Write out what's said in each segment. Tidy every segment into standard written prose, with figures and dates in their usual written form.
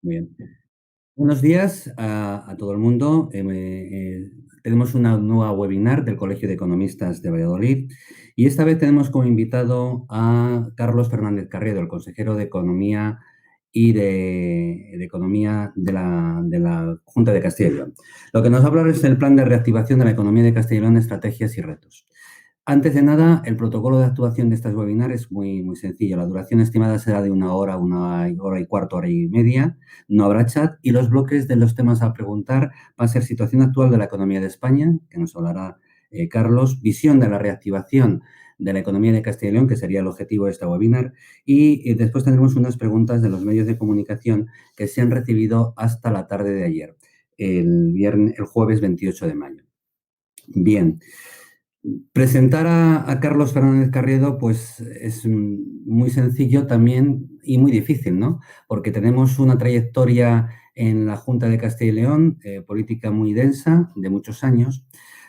Muy bien. Buenos días a todo el mundo. Tenemos una nueva webinar del Colegio de Economistas de Valladolid y esta vez tenemos como invitado a Carlos Fernández Carriedo, el consejero de Economía y de Economía de la Junta de Castilla y León. Lo que nos va a hablar es el plan de reactivación de la economía de Castilla y León, estrategias y retos. Antes de nada, el protocolo de actuación de estas webinars es muy sencillo. La duración estimada será de una hora y cuarto, hora y media. No habrá chat y los bloques de los temas a preguntar va a ser situación actual de la economía de España, que nos hablará Carlos, visión de la reactivación de la economía de Castilla y León, que sería el objetivo de esta webinar, y después tendremos unas preguntas de los medios de comunicación que se han recibido hasta la tarde de ayer, el jueves 28 de mayo. Bien. Presentar a Carlos Fernández Carriedo pues es muy sencillo también y muy difícil, ¿no? Porque tenemos una trayectoria en la Junta de Castilla y León, política muy densa, de muchos años.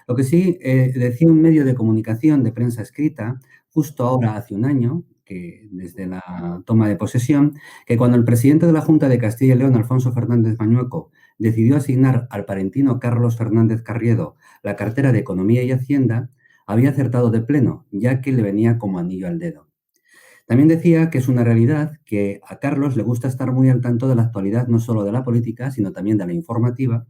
Lo que sí, decía un medio de comunicación de prensa escrita, justo ahora hace un año, que desde la toma de posesión, que cuando el presidente de la Junta de Castilla y León, Alfonso Fernández Mañueco, decidió asignar al parentino Carlos Fernández Carriedo la cartera de Economía y Hacienda, había acertado de pleno, ya que le venía como anillo al dedo. También decía que es una realidad que a Carlos le gusta estar muy al tanto de la actualidad, no solo de la política, sino también de la informativa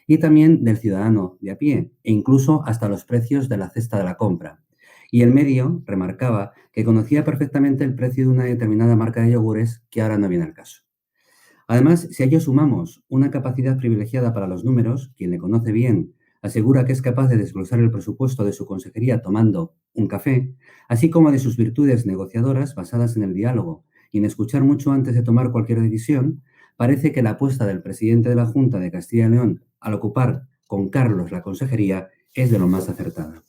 y también del ciudadano de a pie, e incluso hasta los precios de la cesta de la compra. Y el medio remarcaba que conocía perfectamente el precio de una determinada marca de yogures que ahora no viene al caso. Además, si a ello sumamos una capacidad privilegiada para los números, quien le conoce bien asegura que es capaz de desglosar el presupuesto de su consejería tomando un café, así como de sus virtudes negociadoras basadas en el diálogo y en escuchar mucho antes de tomar cualquier decisión, parece que la apuesta del presidente de la Junta de Castilla y León al ocupar con Carlos la consejería es de lo más acertada.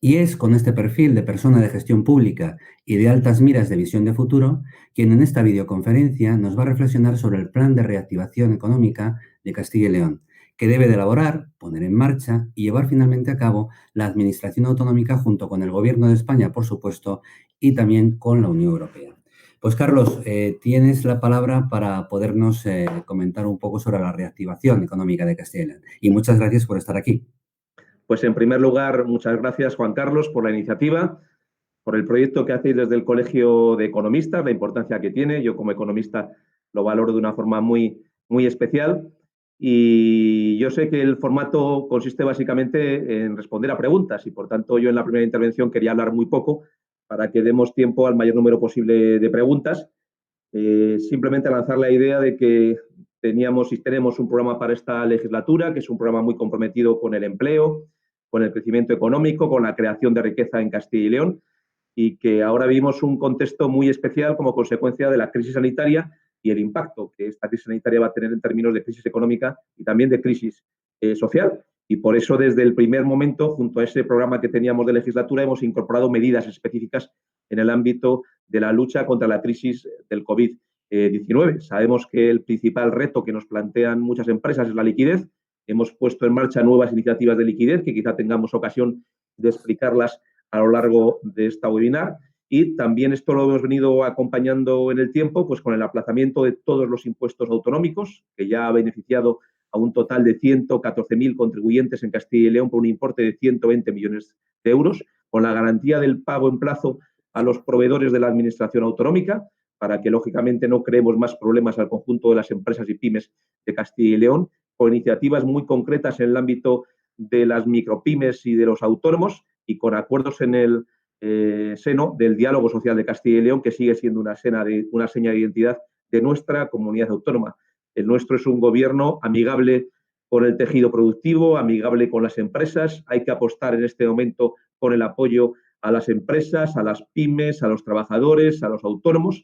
Y es con este perfil de persona de gestión pública y de altas miras de visión de futuro quien en esta videoconferencia nos va a reflexionar sobre el plan de reactivación económica de Castilla y León, que debe de elaborar, poner en marcha y llevar finalmente a cabo la Administración Autonómica junto con el Gobierno de España, por supuesto, y también con la Unión Europea. Pues Carlos, tienes la palabra para podernos comentar un poco sobre la reactivación económica de Castilla y León. Y muchas gracias por estar aquí. Pues en primer lugar, muchas gracias, Juan Carlos, por la iniciativa, por el proyecto que hacéis desde el Colegio de Economistas, la importancia que tiene. Yo como economista lo valoro de una forma muy especial. Y yo sé que el formato consiste básicamente en responder a preguntas y, por tanto, yo en la primera intervención quería hablar muy poco para que demos tiempo al mayor número posible de preguntas. Simplemente lanzar la idea de que teníamos y tenemos un programa para esta legislatura, que es un programa muy comprometido con el empleo, con el crecimiento económico, con la creación de riqueza en Castilla y León, y que ahora vivimos un contexto muy especial como consecuencia de la crisis sanitaria y el impacto que esta crisis sanitaria va a tener en términos de crisis económica y también de crisis social. Y por eso, desde el primer momento, junto a ese programa que teníamos de legislatura, hemos incorporado medidas específicas en el ámbito de la lucha contra la crisis del COVID-19. Sabemos que el principal reto que nos plantean muchas empresas es la liquidez. Hemos puesto en marcha nuevas iniciativas de liquidez que quizá tengamos ocasión de explicarlas a lo largo de esta webinar. Y también esto lo hemos venido acompañando en el tiempo pues con el aplazamiento de todos los impuestos autonómicos, que ya ha beneficiado a un total de 114.000 contribuyentes en Castilla y León por un importe de 120 millones de euros, con la garantía del pago en plazo a los proveedores de la Administración Autonómica, para que, lógicamente, no creemos más problemas al conjunto de las empresas y pymes de Castilla y León, con iniciativas muy concretas en el ámbito de las micropymes y de los autónomos y con acuerdos en el seno del diálogo social de Castilla y León, que sigue siendo una seña de identidad de nuestra comunidad autónoma. El nuestro es un gobierno amigable con el tejido productivo, amigable con las empresas. Hay que apostar en este momento por el apoyo a las empresas, a las pymes, a los trabajadores, a los autónomos,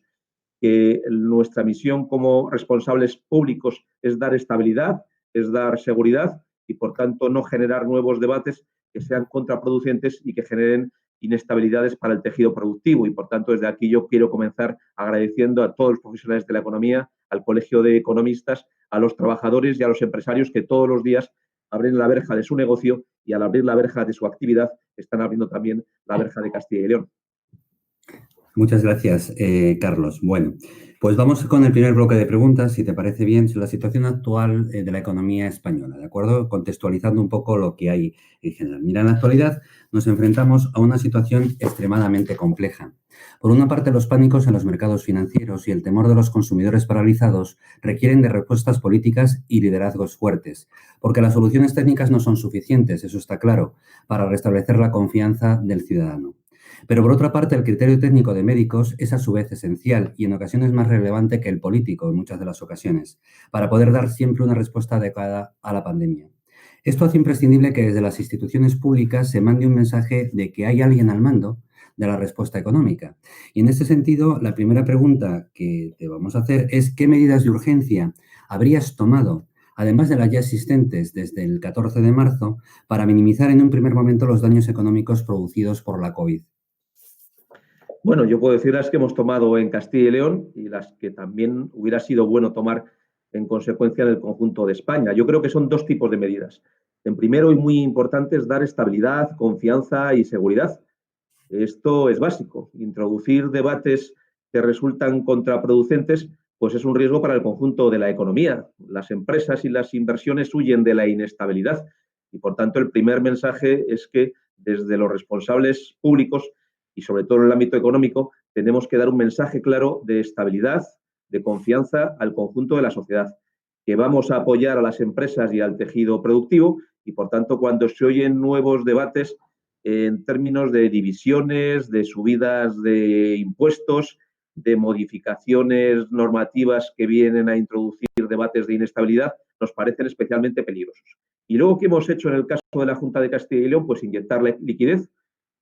que nuestra misión como responsables públicos es dar estabilidad, es dar seguridad y, por tanto, no generar nuevos debates que sean contraproducentes y que generen inestabilidades para el tejido productivo. Y, por tanto, desde aquí yo quiero comenzar agradeciendo a todos los profesionales de la economía, al Colegio de Economistas, a los trabajadores y a los empresarios que todos los días abren la verja de su negocio y, al abrir la verja de su actividad, están abriendo también la verja de Castilla y León. Muchas gracias, Carlos. Bueno, Pues vamos con el primer bloque de preguntas, si te parece bien, sobre la situación actual de la economía española, ¿de acuerdo? Contextualizando un poco lo que hay en general. Mira, en la actualidad nos enfrentamos a una situación extremadamente compleja. Por una parte, los pánicos en los mercados financieros y el temor de los consumidores paralizados requieren de respuestas políticas y liderazgos fuertes, porque las soluciones técnicas no son suficientes, eso está claro, para restablecer la confianza del ciudadano. Pero por otra parte, el criterio técnico de médicos es a su vez esencial y en ocasiones más relevante que el político en muchas de las ocasiones, para poder dar siempre una respuesta adecuada a la pandemia. Esto hace imprescindible que desde las instituciones públicas se mande un mensaje de que hay alguien al mando de la respuesta económica. Y en este sentido, la primera pregunta que te vamos a hacer es ¿qué medidas de urgencia habrías tomado, además de las ya existentes desde el 14 de marzo, para minimizar en un primer momento los daños económicos producidos por la COVID? Bueno, yo puedo decir las que hemos tomado en Castilla y León y las que también hubiera sido bueno tomar en consecuencia en el conjunto de España. Yo creo que son dos tipos de medidas. En primero y muy importante es dar estabilidad, confianza y seguridad. Esto es básico. Introducir debates que resultan contraproducentes pues es un riesgo para el conjunto de la economía. Las empresas y las inversiones huyen de la inestabilidad y, por tanto, el primer mensaje es que desde los responsables públicos y sobre todo en el ámbito económico tenemos que dar un mensaje claro de estabilidad, de confianza al conjunto de la sociedad, que vamos a apoyar a las empresas y al tejido productivo y, por tanto, cuando se oyen nuevos debates en términos de divisiones, de subidas de impuestos, de modificaciones normativas que vienen a introducir debates de inestabilidad, nos parecen especialmente peligrosos. Y luego, ¿qué hemos hecho en el caso de la Junta de Castilla y León? Pues inyectar liquidez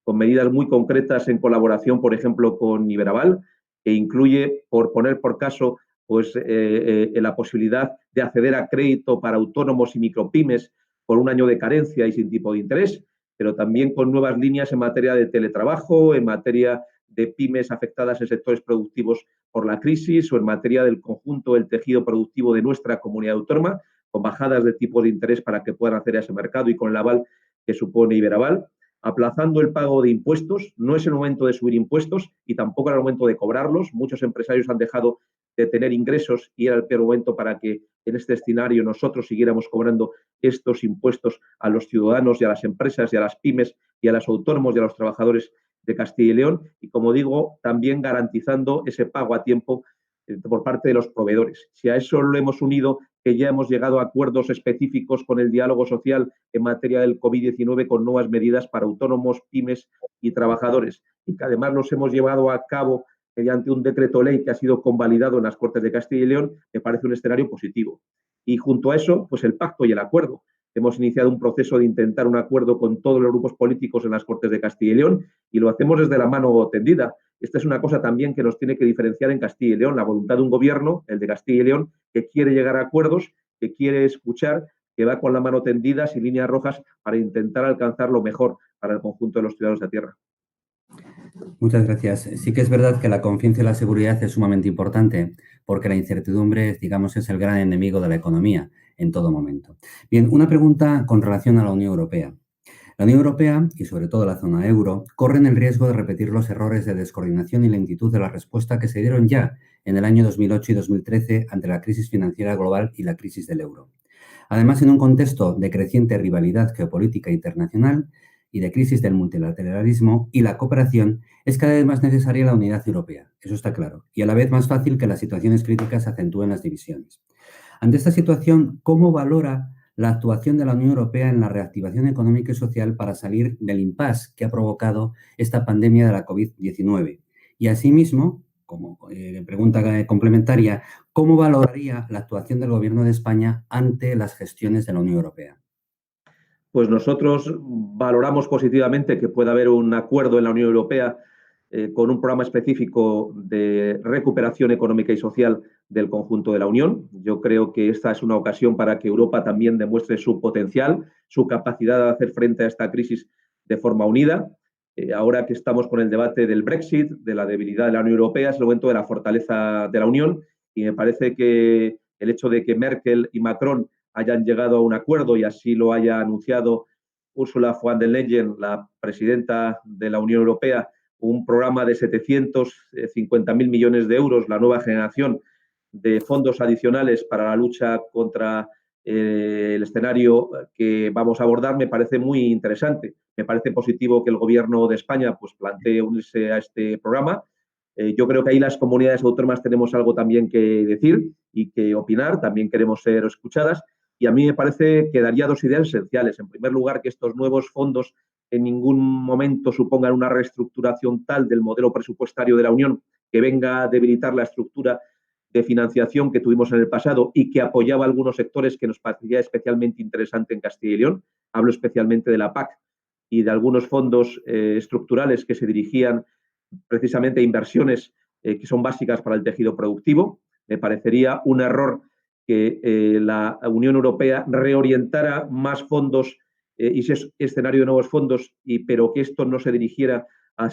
con medidas muy concretas en colaboración, por ejemplo, con Iberaval, que incluye, por poner por caso, pues la posibilidad de acceder a crédito para autónomos y micropymes por un año de carencia y sin tipo de interés, pero también con nuevas líneas en materia de teletrabajo, en materia de pymes afectadas en sectores productivos por la crisis o en materia del conjunto del tejido productivo de nuestra comunidad autónoma, con bajadas de tipo de interés para que puedan acceder a ese mercado y con el aval que supone Iberaval, aplazando el pago de impuestos. No es el momento de subir impuestos y tampoco era el momento de cobrarlos. Muchos empresarios han dejado de tener ingresos y era el peor momento para que en este escenario nosotros siguiéramos cobrando estos impuestos a los ciudadanos y a las empresas y a las pymes y a los autónomos y a los trabajadores de Castilla y León. Y como digo, también garantizando ese pago a tiempo por parte de los proveedores. Si a eso lo hemos unido que ya hemos llegado a acuerdos específicos con el diálogo social en materia del COVID-19 con nuevas medidas para autónomos, pymes y trabajadores y que además los hemos llevado a cabo mediante un decreto ley que ha sido convalidado en las Cortes de Castilla y León, me parece un escenario positivo. Y junto a eso, pues el pacto y el acuerdo. Hemos iniciado un proceso de intentar un acuerdo con todos los grupos políticos en las Cortes de Castilla y León y lo hacemos desde la mano tendida. Esta es una cosa también que nos tiene que diferenciar en Castilla y León, la voluntad de un gobierno, el de Castilla y León, que quiere llegar a acuerdos, que quiere escuchar, que va con la mano tendida, sin líneas rojas, para intentar alcanzar lo mejor para el conjunto de los ciudadanos de la tierra. Muchas gracias. Sí que es verdad que la confianza y la seguridad es sumamente importante porque la incertidumbre, digamos, es el gran enemigo de la economía en todo momento. Bien, una pregunta con relación a la Unión Europea. La Unión Europea, y sobre todo la zona euro, corren el riesgo de repetir los errores de descoordinación y lentitud de la respuesta que se dieron ya en el año 2008 y 2013 ante la crisis financiera global y la crisis del euro. Además, en un contexto de creciente rivalidad geopolítica internacional y de crisis del multilateralismo y la cooperación, es cada vez más necesaria la unidad europea, eso está claro, y a la vez más fácil que las situaciones críticas acentúen las divisiones. Ante esta situación, ¿cómo valora la actuación de la Unión Europea en la reactivación económica y social para salir del impasse que ha provocado esta pandemia de la COVID-19? Y asimismo, como pregunta complementaria, ¿cómo valoraría la actuación del Gobierno de España ante las gestiones de la Unión Europea? Pues nosotros valoramos positivamente que pueda haber un acuerdo en la Unión Europea con un programa específico de recuperación económica y social del conjunto de la Unión. Yo creo que esta es una ocasión para que Europa también demuestre su potencial, su capacidad de hacer frente a esta crisis de forma unida. Ahora que estamos con el debate del Brexit, de la debilidad de la Unión Europea, es el momento de la fortaleza de la Unión y me parece que el hecho de que Merkel y Macron hayan llegado a un acuerdo y así lo haya anunciado Ursula von der Leyen, la presidenta de la Unión Europea, un programa de 750.000 millones de euros, la nueva generación de fondos adicionales para la lucha contra el escenario que vamos a abordar, me parece muy interesante. Me parece positivo que el Gobierno de España pues, plantee unirse a este programa. Yo creo que ahí las comunidades autónomas tenemos algo también que decir y que opinar, también queremos ser escuchadas. Y a mí me parece que daría dos ideas esenciales. En primer lugar, que estos nuevos fondos en ningún momento supongan una reestructuración tal del modelo presupuestario de la Unión que venga a debilitar la estructura de financiación que tuvimos en el pasado y que apoyaba a algunos sectores que nos parecía especialmente interesante en Castilla y León. Hablo especialmente de la PAC y de algunos fondos estructurales que se dirigían precisamente a inversiones que son básicas para el tejido productivo. Me parecería un error que la Unión Europea reorientara más fondos y ese escenario de nuevos fondos, pero que esto no se dirigiera a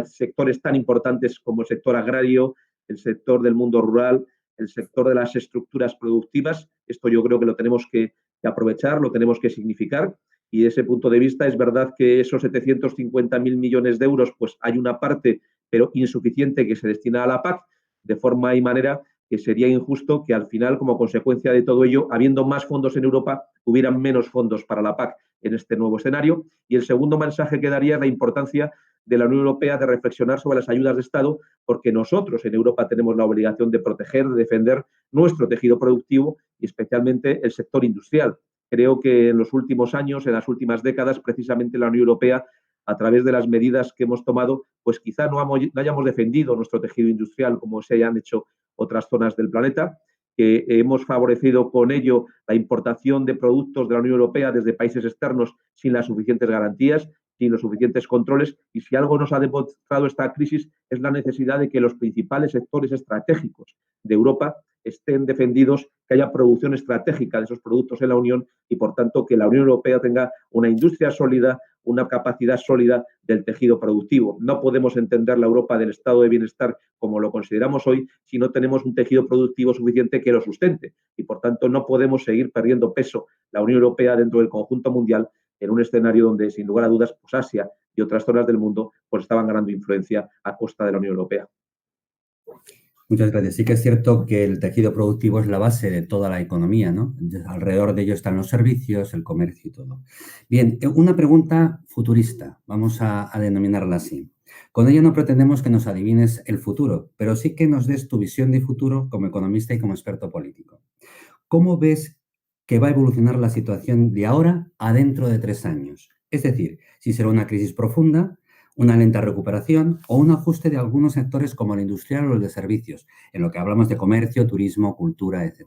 sectores tan importantes como el sector agrario, el sector del mundo rural, el sector de las estructuras productivas. Esto yo creo que lo tenemos que aprovechar, lo tenemos que significar. Y desde ese punto de vista es verdad que esos 750.000 millones de euros, pues hay una parte, pero insuficiente, que se destina a la PAC, de forma y manera que sería injusto que al final, como consecuencia de todo ello, habiendo más fondos en Europa, hubieran menos fondos para la PAC en este nuevo escenario. Y el segundo mensaje que daría es la importancia de la Unión Europea de reflexionar sobre las ayudas de Estado, porque nosotros en Europa tenemos la obligación de proteger, de defender nuestro tejido productivo y especialmente el sector industrial. Creo que en los últimos años, en las últimas décadas, precisamente la Unión Europea, a través de las medidas que hemos tomado, pues quizá no hayamos defendido nuestro tejido industrial como se hayan hecho otras zonas del planeta, que hemos favorecido con ello la importación de productos de la Unión Europea desde países externos sin las suficientes garantías, sin los suficientes controles. Y si algo nos ha demostrado esta crisis es la necesidad de que los principales sectores estratégicos de Europa estén defendidos, que haya producción estratégica de esos productos en la Unión y, por tanto, que la Unión Europea tenga una industria sólida, una capacidad sólida del tejido productivo. No podemos entender la Europa del estado de bienestar como lo consideramos hoy si no tenemos un tejido productivo suficiente que lo sustente. Y, por tanto, no podemos seguir perdiendo peso la Unión Europea dentro del conjunto mundial en un escenario donde, sin lugar a dudas, pues Asia y otras zonas del mundo pues estaban ganando influencia a costa de la Unión Europea. Muchas gracias. Sí que es cierto que el tejido productivo es la base de toda la economía, ¿no? Alrededor de ello están los servicios, el comercio y todo. Bien, una pregunta futurista, vamos a denominarla así. Con ello no pretendemos que nos adivines el futuro, pero sí que nos des tu visión de futuro como economista y como experto político. ¿Cómo ves que va a evolucionar la situación de ahora a dentro de 3 años? Es decir, si será una crisis profunda, una lenta recuperación o un ajuste de algunos sectores como el industrial o el de servicios, en lo que hablamos de comercio, turismo, cultura, etc.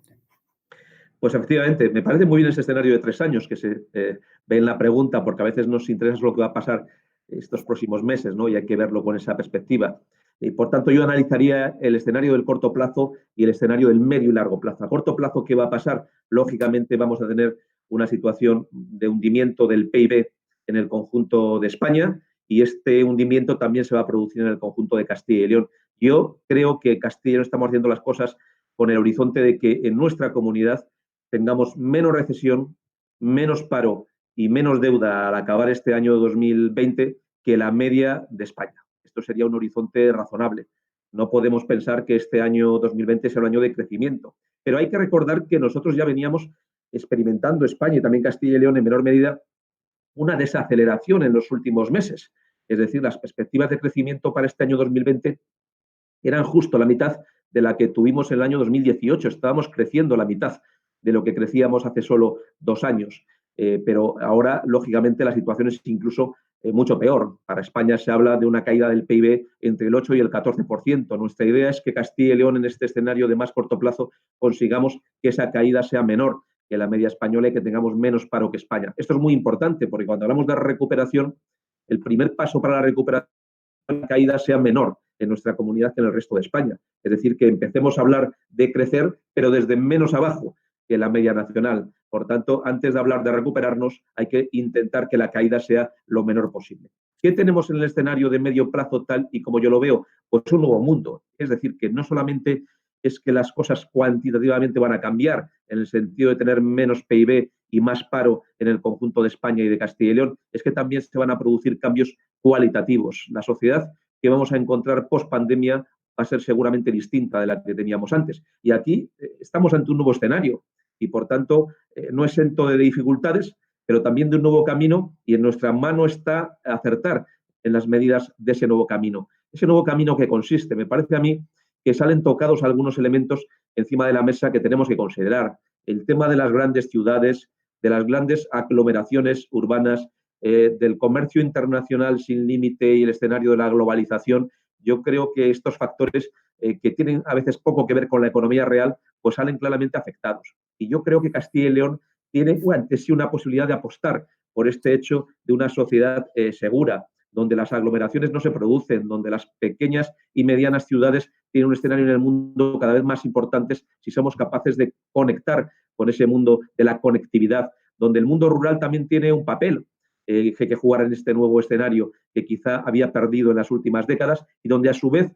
Pues efectivamente, me parece muy bien ese escenario de 3 años que se ve en la pregunta, porque a veces nos interesa lo que va a pasar estos próximos meses, ¿no? Y hay que verlo con esa perspectiva. Y por tanto, yo analizaría el escenario del corto plazo y el escenario del medio y largo plazo. A corto plazo, ¿qué va a pasar? Lógicamente, vamos a tener una situación de hundimiento del PIB en el conjunto de España y este hundimiento también se va a producir en el conjunto de Castilla y León. Yo creo que Castilla y León estamos haciendo las cosas con el horizonte de que en nuestra comunidad tengamos menos recesión, menos paro y menos deuda al acabar este año 2020 que la media de España. Esto sería un horizonte razonable. No podemos pensar que este año 2020 sea un año de crecimiento. Pero hay que recordar que nosotros ya veníamos experimentando, España y también Castilla y León en menor medida, una desaceleración en los últimos meses. Es decir, las perspectivas de crecimiento para este año 2020 eran justo la mitad de la que tuvimos en el año 2018. Estábamos creciendo la mitad de lo que crecíamos hace solo 2 años. Pero ahora, lógicamente, la situación es incluso mucho peor. Para España se habla de una caída del PIB entre el 8 y el 14%. Nuestra idea es que Castilla y León, en este escenario de más corto plazo, consigamos que esa caída sea menor que la media española y que tengamos menos paro que España. Esto es muy importante porque cuando hablamos de recuperación, el primer paso para la recuperación la caída sea menor en nuestra comunidad que en el resto de España. Es decir, que empecemos a hablar de crecer, pero desde menos abajo que la media nacional. Por tanto, antes de hablar de recuperarnos, hay que intentar que la caída sea lo menor posible. ¿Qué tenemos en el escenario de medio plazo tal y como yo lo veo? Pues un nuevo mundo. Es decir, que no solamente es que las cosas cuantitativamente van a cambiar en el sentido de tener menos PIB y más paro en el conjunto de España y de Castilla y León, es que también se van a producir cambios cualitativos. La sociedad que vamos a encontrar post-pandemia va a ser seguramente distinta de la que teníamos antes. Y aquí estamos ante un nuevo escenario y, por tanto, no exento de dificultades, pero también de un nuevo camino, y en nuestra mano está acertar en las medidas de ese nuevo camino. Ese nuevo camino que consiste, me parece a mí, que salen tocados algunos elementos encima de la mesa que tenemos que considerar. El tema de las grandes ciudades, de las grandes aglomeraciones urbanas, del comercio internacional sin límite y el escenario de la globalización. Yo creo que estos factores que tienen a veces poco que ver con la economía real, pues salen claramente afectados. Y yo creo que Castilla y León tiene ante sí una posibilidad de apostar por este hecho de una sociedad segura, donde las aglomeraciones no se producen, donde las pequeñas y medianas ciudades tienen un escenario en el mundo cada vez más importante si somos capaces de conectar con ese mundo de la conectividad, donde el mundo rural también tiene un papel que hay que jugar en este nuevo escenario que quizá había perdido en las últimas décadas y donde a su vez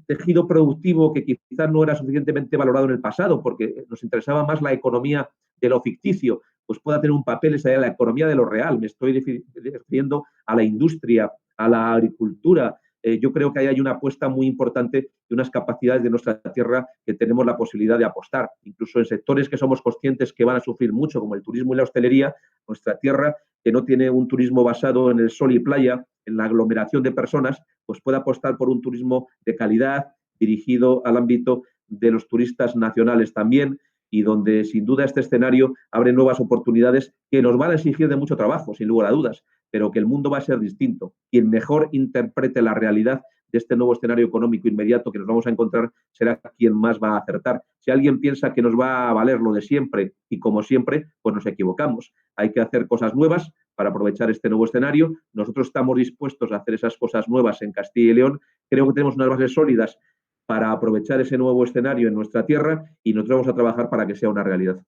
tejido productivo que quizá no era suficientemente valorado en el pasado porque nos interesaba más la economía de lo ficticio, pues pueda tener un papel esa la economía de lo real. Me estoy refiriendo a la industria, a la agricultura. Yo creo que ahí hay una apuesta muy importante de unas capacidades de nuestra tierra que tenemos la posibilidad de apostar. Incluso en sectores que somos conscientes que van a sufrir mucho, como el turismo y la hostelería, nuestra tierra, que no tiene un turismo basado en el sol y playa, en la aglomeración de personas, pues puede apostar por un turismo de calidad, dirigido al ámbito de los turistas nacionales también, y donde sin duda este escenario abre nuevas oportunidades que nos van a exigir de mucho trabajo, sin lugar a dudas, pero que el mundo va a ser distinto. Quien mejor interprete la realidad de este nuevo escenario económico inmediato que nos vamos a encontrar será quien más va a acertar. Si alguien piensa que nos va a valer lo de siempre y como siempre, pues nos equivocamos. Hay que hacer cosas nuevas para aprovechar este nuevo escenario. Nosotros estamos dispuestos a hacer esas cosas nuevas en Castilla y León. Creo que tenemos unas bases sólidas para aprovechar ese nuevo escenario en nuestra tierra y nosotros vamos a trabajar para que sea una realidad.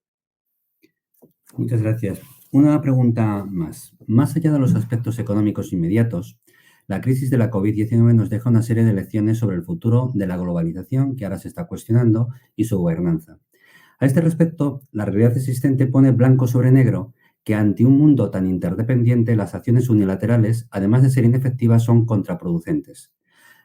Muchas gracias. Una pregunta más. Más allá de los aspectos económicos inmediatos, la crisis de la COVID-19 nos deja una serie de lecciones sobre el futuro de la globalización que ahora se está cuestionando y su gobernanza. A este respecto, la realidad existente pone blanco sobre negro que ante un mundo tan interdependiente, las acciones unilaterales, además de ser inefectivas, son contraproducentes.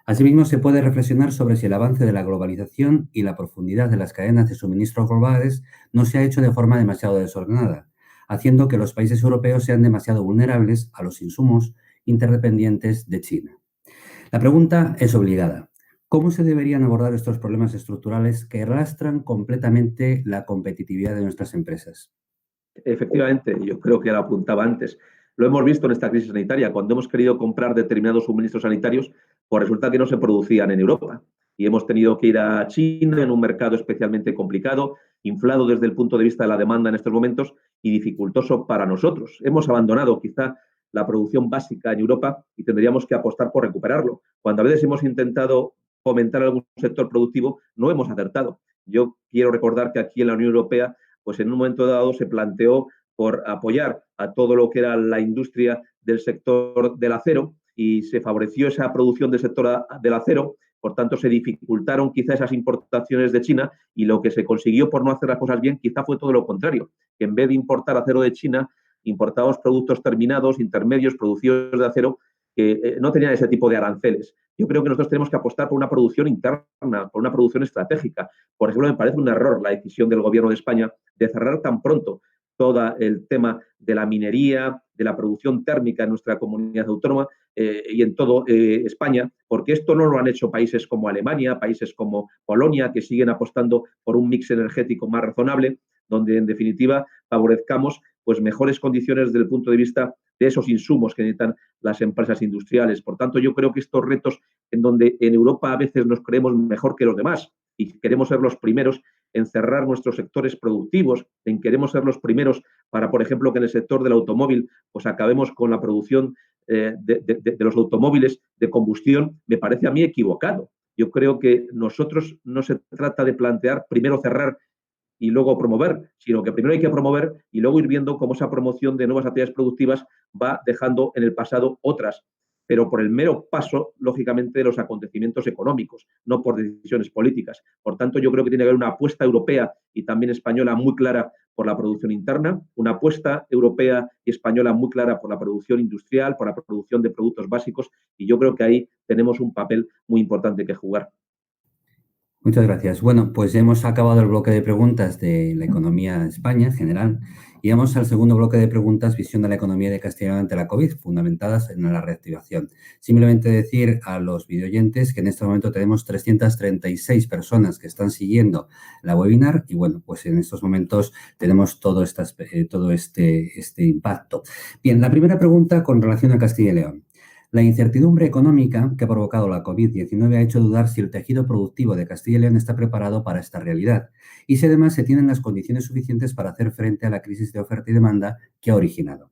Asimismo, se puede reflexionar sobre si el avance de la globalización y la profundidad de las cadenas de suministro globales no se ha hecho de forma demasiado desordenada, haciendo que los países europeos sean demasiado vulnerables a los insumos interdependientes de China. La pregunta es obligada. ¿Cómo se deberían abordar estos problemas estructurales que arrastran completamente la competitividad de nuestras empresas? Efectivamente, yo creo que lo apuntaba antes. Lo hemos visto en esta crisis sanitaria. Cuando hemos querido comprar determinados suministros sanitarios, pues resulta que no se producían en Europa. Y hemos tenido que ir a China en un mercado especialmente complicado, inflado desde el punto de vista de la demanda en estos momentos y dificultoso para nosotros. Hemos abandonado quizá la producción básica en Europa y tendríamos que apostar por recuperarlo. Cuando a veces hemos intentado fomentar algún sector productivo, no hemos acertado. Yo quiero recordar que aquí en la Unión Europea pues en un momento dado se planteó por apoyar a todo lo que era la industria del sector del acero y se favoreció esa producción del sector del acero, por tanto se dificultaron quizá esas importaciones de China y lo que se consiguió por no hacer las cosas bien quizá fue todo lo contrario, que en vez de importar acero de China, importábamos productos terminados, intermedios, producidos de acero que no tenían ese tipo de aranceles. Yo creo que nosotros tenemos que apostar por una producción interna, por una producción estratégica. Por ejemplo, me parece un error la decisión del Gobierno de España de cerrar tan pronto todo el tema de la minería, de la producción térmica en nuestra comunidad autónoma y en todo España, porque esto no lo han hecho países como Alemania, países como Polonia, que siguen apostando por un mix energético más razonable, donde en definitiva favorezcamos pues mejores condiciones desde el punto de vista de esos insumos que necesitan las empresas industriales. Por tanto, yo creo que estos retos en donde en Europa a veces nos creemos mejor que los demás y queremos ser los primeros en cerrar nuestros sectores productivos, en queremos ser los primeros para, por ejemplo, que en el sector del automóvil pues acabemos con la producción de los automóviles de combustión, me parece a mí equivocado. Yo creo que nosotros no se trata de plantear primero cerrar y luego promover, sino que primero hay que promover y luego ir viendo cómo esa promoción de nuevas actividades productivas va dejando en el pasado otras. pero por el mero paso, lógicamente, de los acontecimientos económicos, no por decisiones políticas. Por tanto, yo creo que tiene que haber una apuesta europea y también española muy clara por la producción interna, una apuesta europea y española muy clara por la producción industrial, por la producción de productos básicos, y yo creo que ahí tenemos un papel muy importante que jugar. Muchas gracias. Bueno, pues ya hemos acabado el bloque de preguntas de la economía de España en general y vamos al segundo bloque de preguntas, visión de la economía de Castilla y León ante la COVID, fundamentadas en la reactivación. Simplemente decir a los videoyentes que en este momento tenemos 336 personas que están siguiendo la webinar y bueno, pues en estos momentos tenemos todo este impacto. Bien, la primera pregunta con relación a Castilla y León. La incertidumbre económica que ha provocado la COVID-19 ha hecho dudar si el tejido productivo de Castilla y León está preparado para esta realidad y si además se tienen las condiciones suficientes para hacer frente a la crisis de oferta y demanda que ha originado.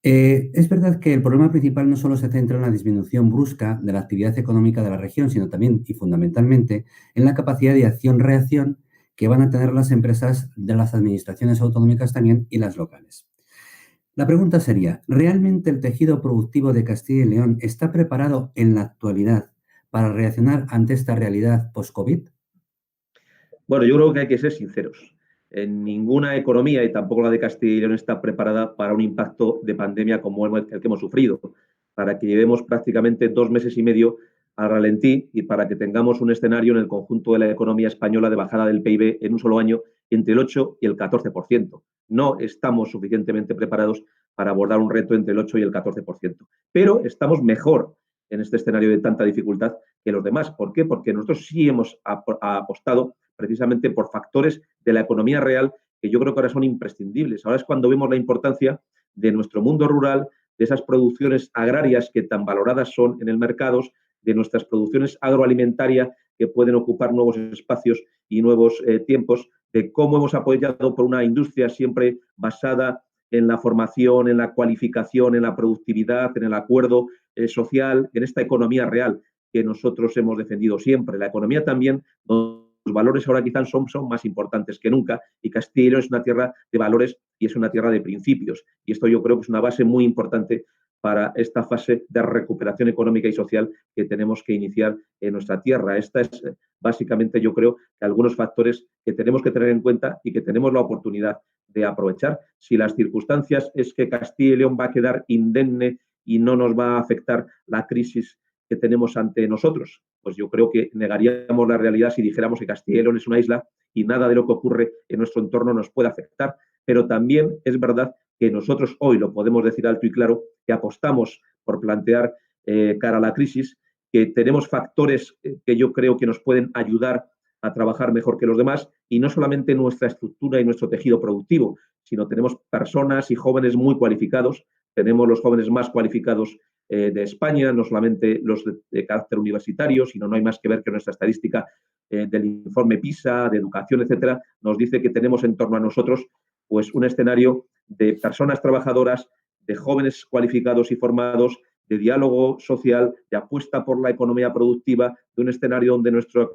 Es verdad que el problema principal no solo se centra en la disminución brusca de la actividad económica de la región, sino también y fundamentalmente en la capacidad de acción-reacción que van a tener las empresas de las administraciones autonómicas también y las locales. La pregunta sería, ¿realmente el tejido productivo de Castilla y León está preparado en la actualidad para reaccionar ante esta realidad post-COVID? Bueno, yo creo que hay que ser sinceros. En ninguna economía, y tampoco la de Castilla y León, está preparada para un impacto de pandemia como el que hemos sufrido, para que llevemos prácticamente 2 meses y medio al ralentí y para que tengamos un escenario en el conjunto de la economía española de bajada del PIB en un solo año entre el 8 y el 14%. No estamos suficientemente preparados para abordar un reto entre el 8 y el 14%, pero estamos mejor en este escenario de tanta dificultad que los demás. ¿Por qué? Porque nosotros sí hemos apostado precisamente por factores de la economía real que yo creo que ahora son imprescindibles. Ahora es cuando vemos la importancia de nuestro mundo rural, de esas producciones agrarias que tan valoradas son en el mercado, de nuestras producciones agroalimentarias que pueden ocupar nuevos espacios y nuevos tiempos, de cómo hemos apoyado por una industria siempre basada en la formación, en la cualificación, en la productividad, en el acuerdo social, en esta economía real que nosotros hemos defendido siempre. La economía también, los valores ahora quizás son más importantes que nunca y Castilla y León es una tierra de valores y es una tierra de principios. Y esto yo creo que es una base muy importante para esta fase de recuperación económica y social que tenemos que iniciar en nuestra tierra. Esta es básicamente, yo creo, que algunos factores que tenemos que tener en cuenta y que tenemos la oportunidad de aprovechar. Si las circunstancias es que Castilla y León va a quedar indemne y no nos va a afectar la crisis que tenemos ante nosotros, pues yo creo que negaríamos la realidad si dijéramos que Castilla y León es una isla y nada de lo que ocurre en nuestro entorno nos puede afectar. Pero también es verdad que nosotros hoy lo podemos decir alto y claro, que apostamos por plantear cara a la crisis, que tenemos factores que yo creo que nos pueden ayudar a trabajar mejor que los demás y no solamente nuestra estructura y nuestro tejido productivo, sino tenemos personas y jóvenes muy cualificados, tenemos los jóvenes más cualificados de España, no solamente los de carácter universitario, sino no hay más que ver que nuestra estadística del informe PISA, de educación, etcétera, nos dice que tenemos en torno a nosotros pues un escenario de personas trabajadoras, de jóvenes cualificados y formados, de diálogo social, de apuesta por la economía productiva, de un escenario donde nuestro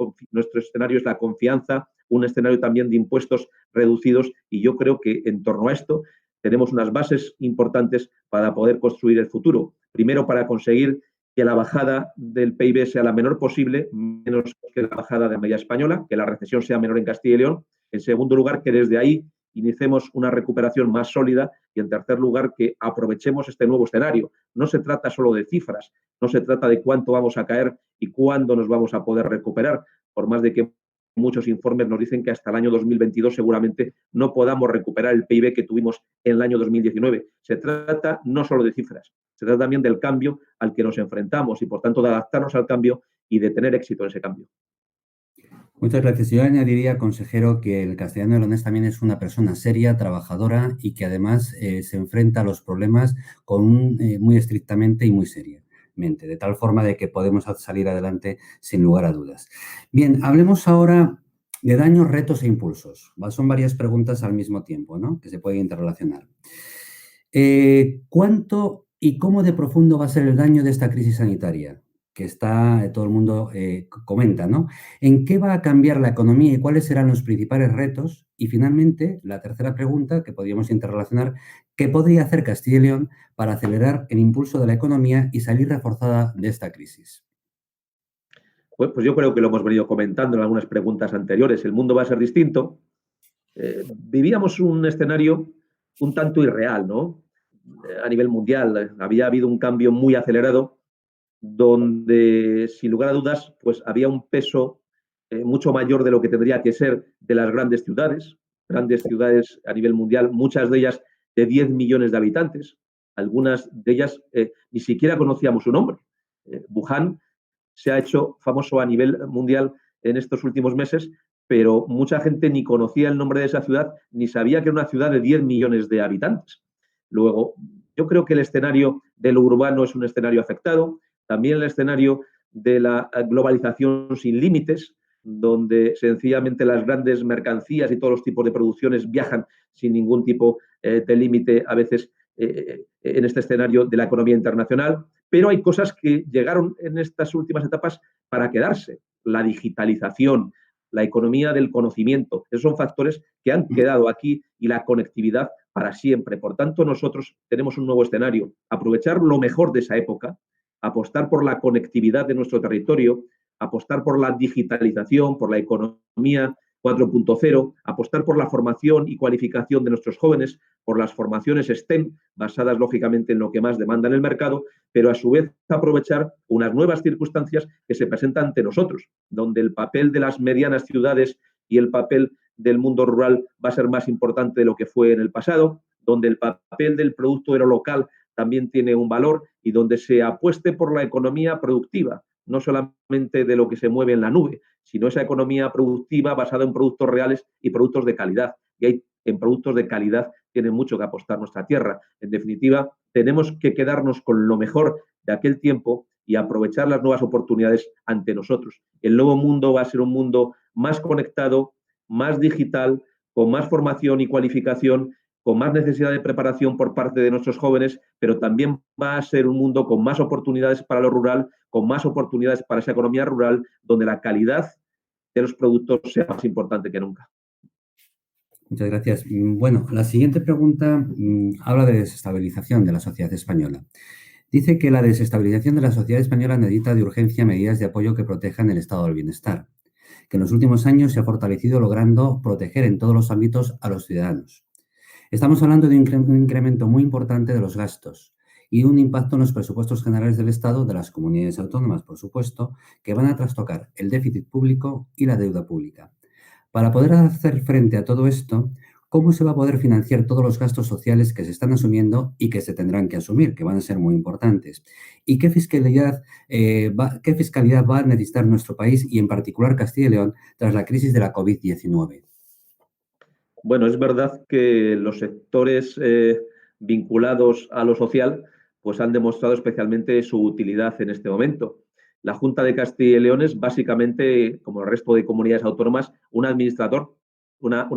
escenario es la confianza, un escenario también de impuestos reducidos y yo creo que en torno a esto tenemos unas bases importantes para poder construir el futuro. Primero, para conseguir que la bajada del PIB sea la menor posible, menos que la bajada de la media española, que la recesión sea menor en Castilla y León. En segundo lugar, que desde ahí iniciemos una recuperación más sólida y, en tercer lugar, que aprovechemos este nuevo escenario. No se trata solo de cifras, no se trata de cuánto vamos a caer y cuándo nos vamos a poder recuperar, por más de que muchos informes nos dicen que hasta el año 2022 seguramente no podamos recuperar el PIB que tuvimos en el año 2019. Se trata no solo de cifras, se trata también del cambio al que nos enfrentamos y, por tanto, de adaptarnos al cambio y de tener éxito en ese cambio. Muchas gracias. Yo añadiría, consejero, que el castellano leonés también es una persona seria, trabajadora y que además se enfrenta a los problemas muy estrictamente y muy seriamente, de tal forma de que podemos salir adelante sin lugar a dudas. Bien, hablemos ahora de daños, retos e impulsos. Son varias preguntas al mismo tiempo, ¿no?, que se pueden interrelacionar. ¿Cuánto y cómo de profundo va a ser el daño de esta crisis sanitaria? que está, todo el mundo comenta, ¿no? ¿En qué va a cambiar la economía y cuáles serán los principales retos? Y finalmente, la tercera pregunta, que podríamos interrelacionar, ¿qué podría hacer Castilla y León para acelerar el impulso de la economía y salir reforzada de esta crisis? Pues yo creo que lo hemos venido comentando en algunas preguntas anteriores. El mundo va a ser distinto. Vivíamos un escenario un tanto irreal, ¿no? A nivel mundial había habido un cambio muy acelerado donde, sin lugar a dudas, pues había un peso mucho mayor de lo que tendría que ser de las grandes ciudades a nivel mundial, muchas de ellas de 10 millones de habitantes, algunas de ellas ni siquiera conocíamos su nombre. Wuhan se ha hecho famoso a nivel mundial en estos últimos meses, pero mucha gente ni conocía el nombre de esa ciudad, ni sabía que era una ciudad de 10 millones de habitantes. Luego, yo creo que el escenario de lo urbano es un escenario afectado, también el escenario de la globalización sin límites, donde sencillamente las grandes mercancías y todos los tipos de producciones viajan sin ningún tipo de límite, a veces en este escenario de la economía internacional. Pero hay cosas que llegaron en estas últimas etapas para quedarse. La digitalización, la economía del conocimiento, esos son factores que han quedado aquí y la conectividad para siempre. Por tanto, nosotros tenemos un nuevo escenario. Aprovechar lo mejor de esa época, apostar por la conectividad de nuestro territorio, apostar por la digitalización, por la economía 4.0, apostar por la formación y cualificación de nuestros jóvenes, por las formaciones STEM, basadas lógicamente en lo que más demanda en el mercado, pero a su vez aprovechar unas nuevas circunstancias que se presentan ante nosotros, donde el papel de las medianas ciudades y el papel del mundo rural va a ser más importante de lo que fue en el pasado, donde el papel del producto aerolocal también tiene un valor y donde se apueste por la economía productiva, no solamente de lo que se mueve en la nube, sino esa economía productiva basada en productos reales y productos de calidad. Y hay en productos de calidad tiene mucho que apostar nuestra tierra. En definitiva, tenemos que quedarnos con lo mejor de aquel tiempo y aprovechar las nuevas oportunidades ante nosotros. El nuevo mundo va a ser un mundo más conectado, más digital, con más formación y cualificación, con más necesidad de preparación por parte de nuestros jóvenes, pero también va a ser un mundo con más oportunidades para lo rural, con más oportunidades para esa economía rural, donde la calidad de los productos sea más importante que nunca. Muchas gracias. Bueno, la siguiente pregunta habla de desestabilización de la sociedad española. Dice que la desestabilización de la sociedad española necesita de urgencia medidas de apoyo que protejan el estado del bienestar, que en los últimos años se ha fortalecido logrando proteger en todos los ámbitos a los ciudadanos. Estamos hablando de un incremento muy importante de los gastos y un impacto en los presupuestos generales del Estado, de las comunidades autónomas, por supuesto, que van a trastocar el déficit público y la deuda pública. Para poder hacer frente a todo esto, ¿cómo se va a poder financiar todos los gastos sociales que se están asumiendo y que se tendrán que asumir, que van a ser muy importantes? ¿Y qué fiscalidad va a necesitar nuestro país y en particular Castilla y León tras la crisis de la COVID-19? Bueno, es verdad que los sectores vinculados a lo social pues han demostrado especialmente su utilidad en este momento. La Junta de Castilla y León es básicamente, como el resto de comunidades autónomas, un administrador, una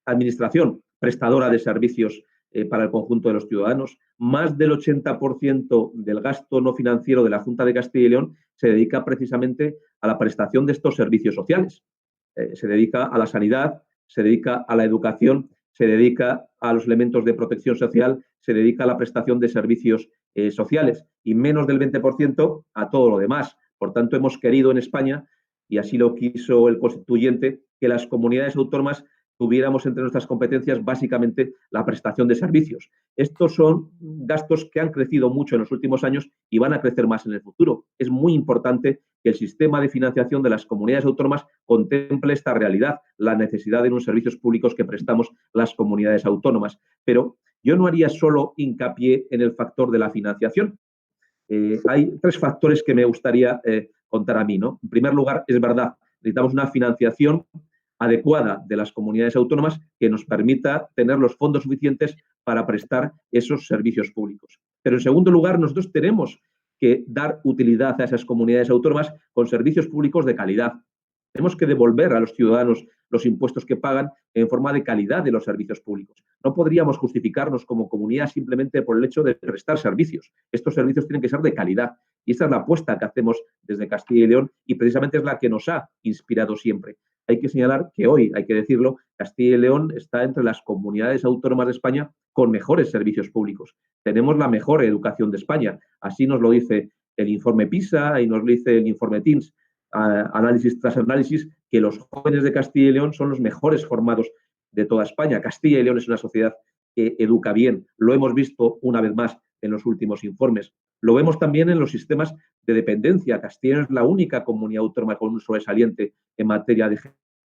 administración prestadora de servicios para el conjunto de los ciudadanos. Más del 80% del gasto no financiero de la Junta de Castilla y León se dedica precisamente a la prestación de estos servicios sociales. Se dedica a la sanidad, se dedica a la educación, se dedica a los elementos de protección social, se dedica a la prestación de servicios sociales y menos del 20% a todo lo demás. Por tanto, hemos querido en España, y así lo quiso el constituyente, que las comunidades autónomas tuviéramos entre nuestras competencias básicamente la prestación de servicios. Estos son gastos que han crecido mucho en los últimos años y van a crecer más en el futuro. Es muy importante que el sistema de financiación de las comunidades autónomas contemple esta realidad, la necesidad de unos servicios públicos que prestamos las comunidades autónomas. Pero yo no haría solo hincapié en el factor de la financiación. Hay tres factores que me gustaría contar a mí, ¿no? En primer lugar, es verdad, necesitamos una financiación adecuada de las comunidades autónomas que nos permita tener los fondos suficientes para prestar esos servicios públicos. Pero en segundo lugar, nosotros tenemos que dar utilidad a esas comunidades autónomas con servicios públicos de calidad. Tenemos que devolver a los ciudadanos los impuestos que pagan en forma de calidad de los servicios públicos. No podríamos justificarnos como comunidad simplemente por el hecho de prestar servicios. Estos servicios tienen que ser de calidad. Y esta es la apuesta que hacemos desde Castilla y León y precisamente es la que nos ha inspirado siempre. Hay que señalar que hoy, hay que decirlo, Castilla y León está entre las comunidades autónomas de España con mejores servicios públicos. Tenemos la mejor educación de España. Así nos lo dice el informe PISA y nos lo dice el informe TIMSS, análisis tras análisis, que los jóvenes de Castilla y León son los mejores formados de toda España. Castilla y León es una sociedad que educa bien. Lo hemos visto una vez más en los últimos informes. Lo vemos también en los sistemas de dependencia. Castilla y León es la única comunidad autónoma con un sobresaliente en materia de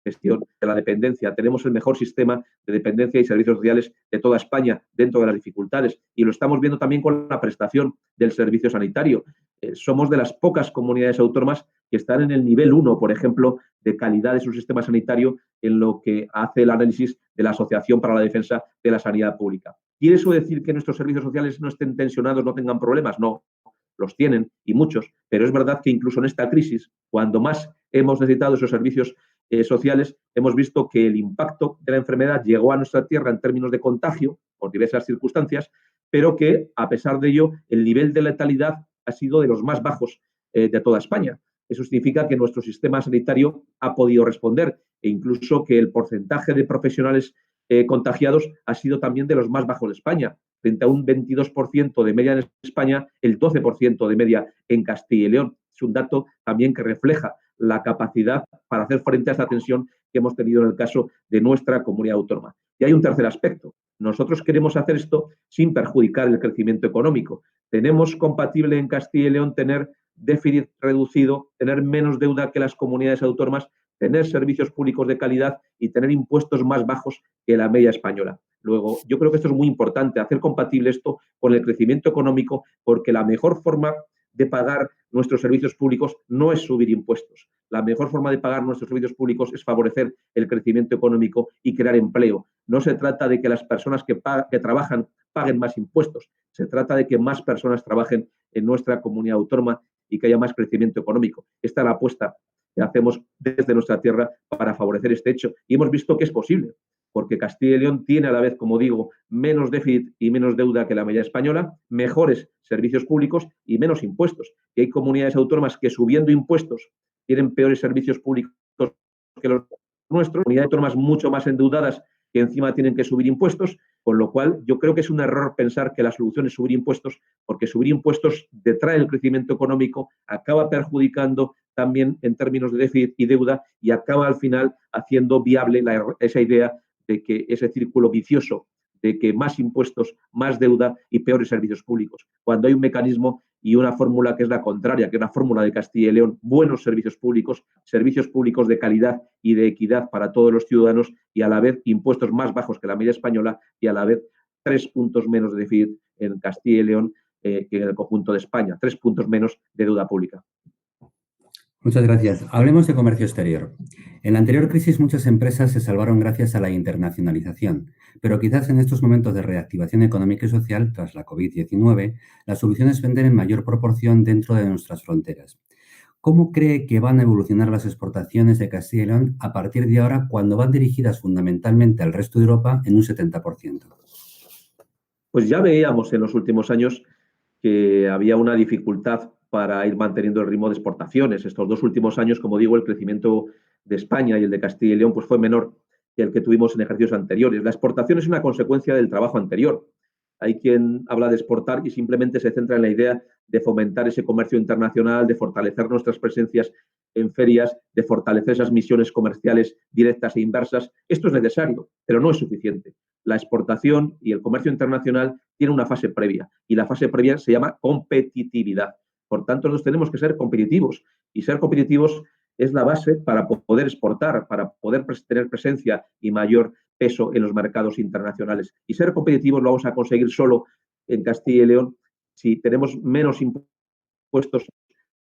gestión de la dependencia. Tenemos el mejor sistema de dependencia y servicios sociales de toda España dentro de las dificultades y lo estamos viendo también con la prestación del servicio sanitario. Somos de las pocas comunidades autónomas que están en el nivel 1, por ejemplo, de calidad de su sistema sanitario en lo que hace el análisis de la Asociación para la Defensa de la Sanidad Pública. ¿Quiere eso decir que nuestros servicios sociales no estén tensionados, no tengan problemas? No, los tienen y muchos, pero es verdad que incluso en esta crisis, cuando más hemos necesitado esos servicios sociales, hemos visto que el impacto de la enfermedad llegó a nuestra tierra en términos de contagio, por diversas circunstancias, pero que, a pesar de ello, el nivel de letalidad ha sido de los más bajos de toda España. Eso significa que nuestro sistema sanitario ha podido responder e incluso que el porcentaje de profesionales contagiados ha sido también de los más bajos de España. Frente a un 22% de media en España, el 12% de media en Castilla y León. Es un dato también que refleja la capacidad para hacer frente a esta tensión que hemos tenido en el caso de nuestra comunidad autónoma. Y hay un tercer aspecto. Nosotros queremos hacer esto sin perjudicar el crecimiento económico. Tenemos compatible en Castilla y León tener déficit reducido, tener menos deuda que las comunidades autónomas, tener servicios públicos de calidad y tener impuestos más bajos que la media española. Luego, yo creo que esto es muy importante, hacer compatible esto con el crecimiento económico, porque la mejor forma de pagar nuestros servicios públicos no es subir impuestos. La mejor forma de pagar nuestros servicios públicos es favorecer el crecimiento económico y crear empleo. No se trata de que las personas que trabajan paguen más impuestos. Se trata de que más personas trabajen en nuestra comunidad autónoma y que haya más crecimiento económico. Esta es la apuesta que hacemos desde nuestra tierra para favorecer este hecho. Y hemos visto que es posible, porque Castilla y León tiene a la vez, como digo, menos déficit y menos deuda que la media española, mejores servicios públicos y menos impuestos. Y hay comunidades autónomas que subiendo impuestos tienen peores servicios públicos que los nuestros, comunidades autónomas mucho más endeudadas que encima tienen que subir impuestos, con lo cual yo creo que es un error pensar que la solución es subir impuestos, porque subir impuestos detrae el crecimiento económico, acaba perjudicando también en términos de déficit y deuda y acaba al final haciendo viable esa idea de que ese círculo vicioso de que más impuestos, más deuda y peores servicios públicos. Cuando hay un mecanismo y una fórmula que es la contraria, que es la fórmula de Castilla y León, buenos servicios públicos de calidad y de equidad para todos los ciudadanos y a la vez impuestos más bajos que la media española y a la vez 3 puntos menos de déficit en Castilla y León que en el conjunto de España, 3 puntos menos de deuda pública. Muchas gracias. Hablemos de comercio exterior. En la anterior crisis muchas empresas se salvaron gracias a la internacionalización, pero quizás en estos momentos de reactivación económica y social tras la COVID-19, la solución es vender en mayor proporción dentro de nuestras fronteras. ¿Cómo cree que van a evolucionar las exportaciones de Castilla y León a partir de ahora cuando van dirigidas fundamentalmente al resto de Europa en un 70%? Pues ya veíamos en los últimos años que había una dificultad para ir manteniendo el ritmo de exportaciones. Estos 2 últimos años, como digo, el crecimiento de España y el de Castilla y León pues fue menor que el que tuvimos en ejercicios anteriores. La exportación es una consecuencia del trabajo anterior. Hay quien habla de exportar y simplemente se centra en la idea de fomentar ese comercio internacional, de fortalecer nuestras presencias en ferias, de fortalecer esas misiones comerciales directas e inversas. Esto es necesario, pero no es suficiente. La exportación y el comercio internacional tienen una fase previa y la fase previa se llama competitividad. Por tanto, nosotros tenemos que ser competitivos y ser competitivos es la base para poder exportar, para poder tener presencia y mayor peso en los mercados internacionales. Y ser competitivos lo vamos a conseguir solo en Castilla y León si tenemos menos impuestos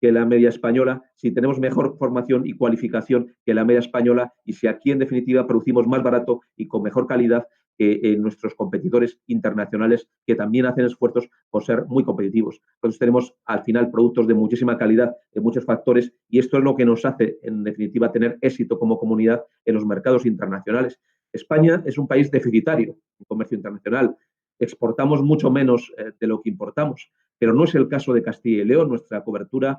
que la media española, si tenemos mejor formación y cualificación que la media española y si aquí en definitiva producimos más barato y con mejor calidad que nuestros competidores internacionales, que también hacen esfuerzos por ser muy competitivos. Entonces tenemos al final productos de muchísima calidad, de muchos factores, y esto es lo que nos hace, en definitiva, tener éxito como comunidad en los mercados internacionales. España es un país deficitario en comercio internacional. Exportamos mucho menos de lo que importamos, pero no es el caso de Castilla y León. Nuestra cobertura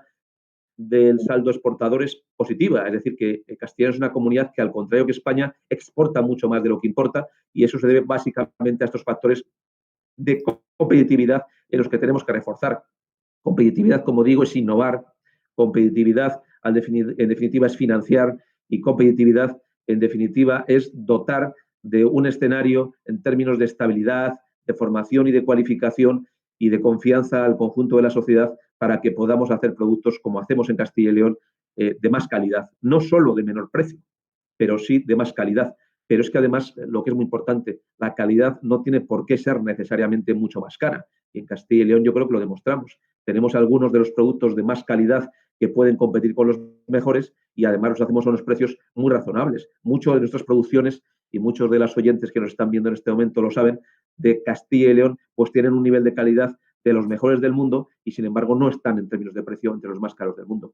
del saldo exportador es positiva, es decir, que Castilla es una comunidad que, al contrario que España, exporta mucho más de lo que importa, y eso se debe básicamente a estos factores de competitividad en los que tenemos que reforzar. Competitividad, como digo, es innovar. Competitividad, en definitiva, es financiar. Y competitividad, en definitiva, es dotar de un escenario en términos de estabilidad, de formación y de cualificación y de confianza al conjunto de la sociedad, para que podamos hacer productos, como hacemos en Castilla y León, de más calidad. No solo de menor precio, pero sí de más calidad. Pero es que además, lo que es muy importante, la calidad no tiene por qué ser necesariamente mucho más cara. Y en Castilla y León yo creo que lo demostramos. Tenemos algunos de los productos de más calidad que pueden competir con los mejores, y además los hacemos a unos precios muy razonables. Muchas de nuestras producciones, y muchos de las oyentes que nos están viendo en este momento lo saben, de Castilla y León, pues tienen un nivel de calidad de los mejores del mundo, y sin embargo no están en términos de precio entre los más caros del mundo.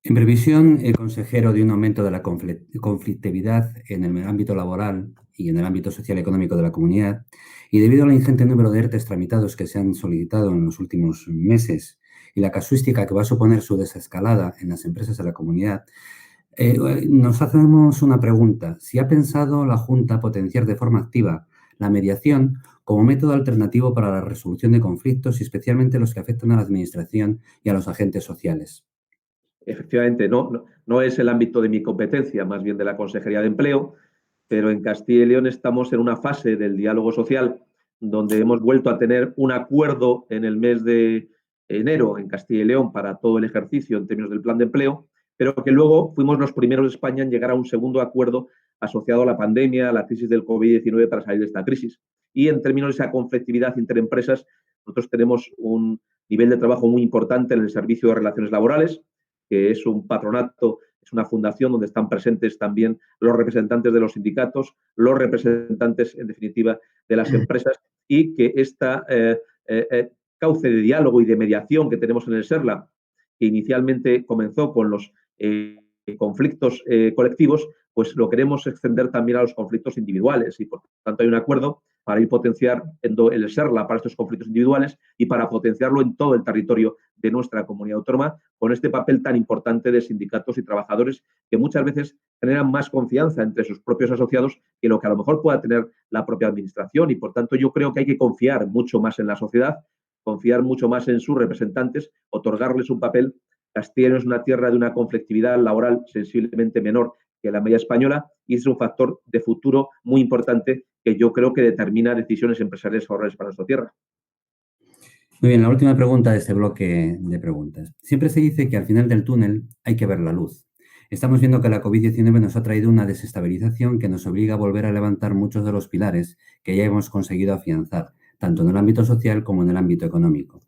En previsión, el consejero, de un aumento de la conflictividad en el ámbito laboral y en el ámbito social y económico de la comunidad, y debido al ingente número de ERTEs tramitados que se han solicitado en los últimos meses y la casuística que va a suponer su desescalada en las empresas de la comunidad, nos hacemos una pregunta. ¿Si ha pensado la Junta potenciar de forma activa la mediación como método alternativo para la resolución de conflictos, y especialmente los que afectan a la Administración y a los agentes sociales? Efectivamente, no es el ámbito de mi competencia, más bien de la Consejería de Empleo, pero en Castilla y León estamos en una fase del diálogo social donde hemos vuelto a tener un acuerdo en el mes de enero en Castilla y León para todo el ejercicio en términos del plan de empleo, pero que luego fuimos los primeros de España en llegar a un segundo acuerdo asociado a la pandemia, a la crisis del COVID-19, para salir de esta crisis. Y en términos de esa conflictividad interempresas, nosotros tenemos un nivel de trabajo muy importante en el Servicio de Relaciones Laborales, que es un patronato, es una fundación donde están presentes también los representantes de los sindicatos, los representantes, en definitiva, de las empresas, y que esta cauce de diálogo y de mediación que tenemos en el SERLA, que inicialmente comenzó con los conflictos colectivos, pues lo queremos extender también a los conflictos individuales, y por tanto hay un acuerdo para ir potenciando el SERLA para estos conflictos individuales y para potenciarlo en todo el territorio de nuestra comunidad autónoma, con este papel tan importante de sindicatos y trabajadores, que muchas veces generan más confianza entre sus propios asociados que lo que a lo mejor pueda tener la propia administración. Y por tanto yo creo que hay que confiar mucho más en la sociedad, confiar mucho más en sus representantes, otorgarles un papel. Castilla es una tierra de una conflictividad laboral sensiblemente menor que la media española, y es un factor de futuro muy importante que yo creo que determina decisiones empresariales favorables para nuestra tierra. Muy bien, la última pregunta de este bloque de preguntas. Siempre se dice que al final del túnel hay que ver la luz. Estamos viendo que la COVID-19 nos ha traído una desestabilización que nos obliga a volver a levantar muchos de los pilares que ya hemos conseguido afianzar, tanto en el ámbito social como en el ámbito económico.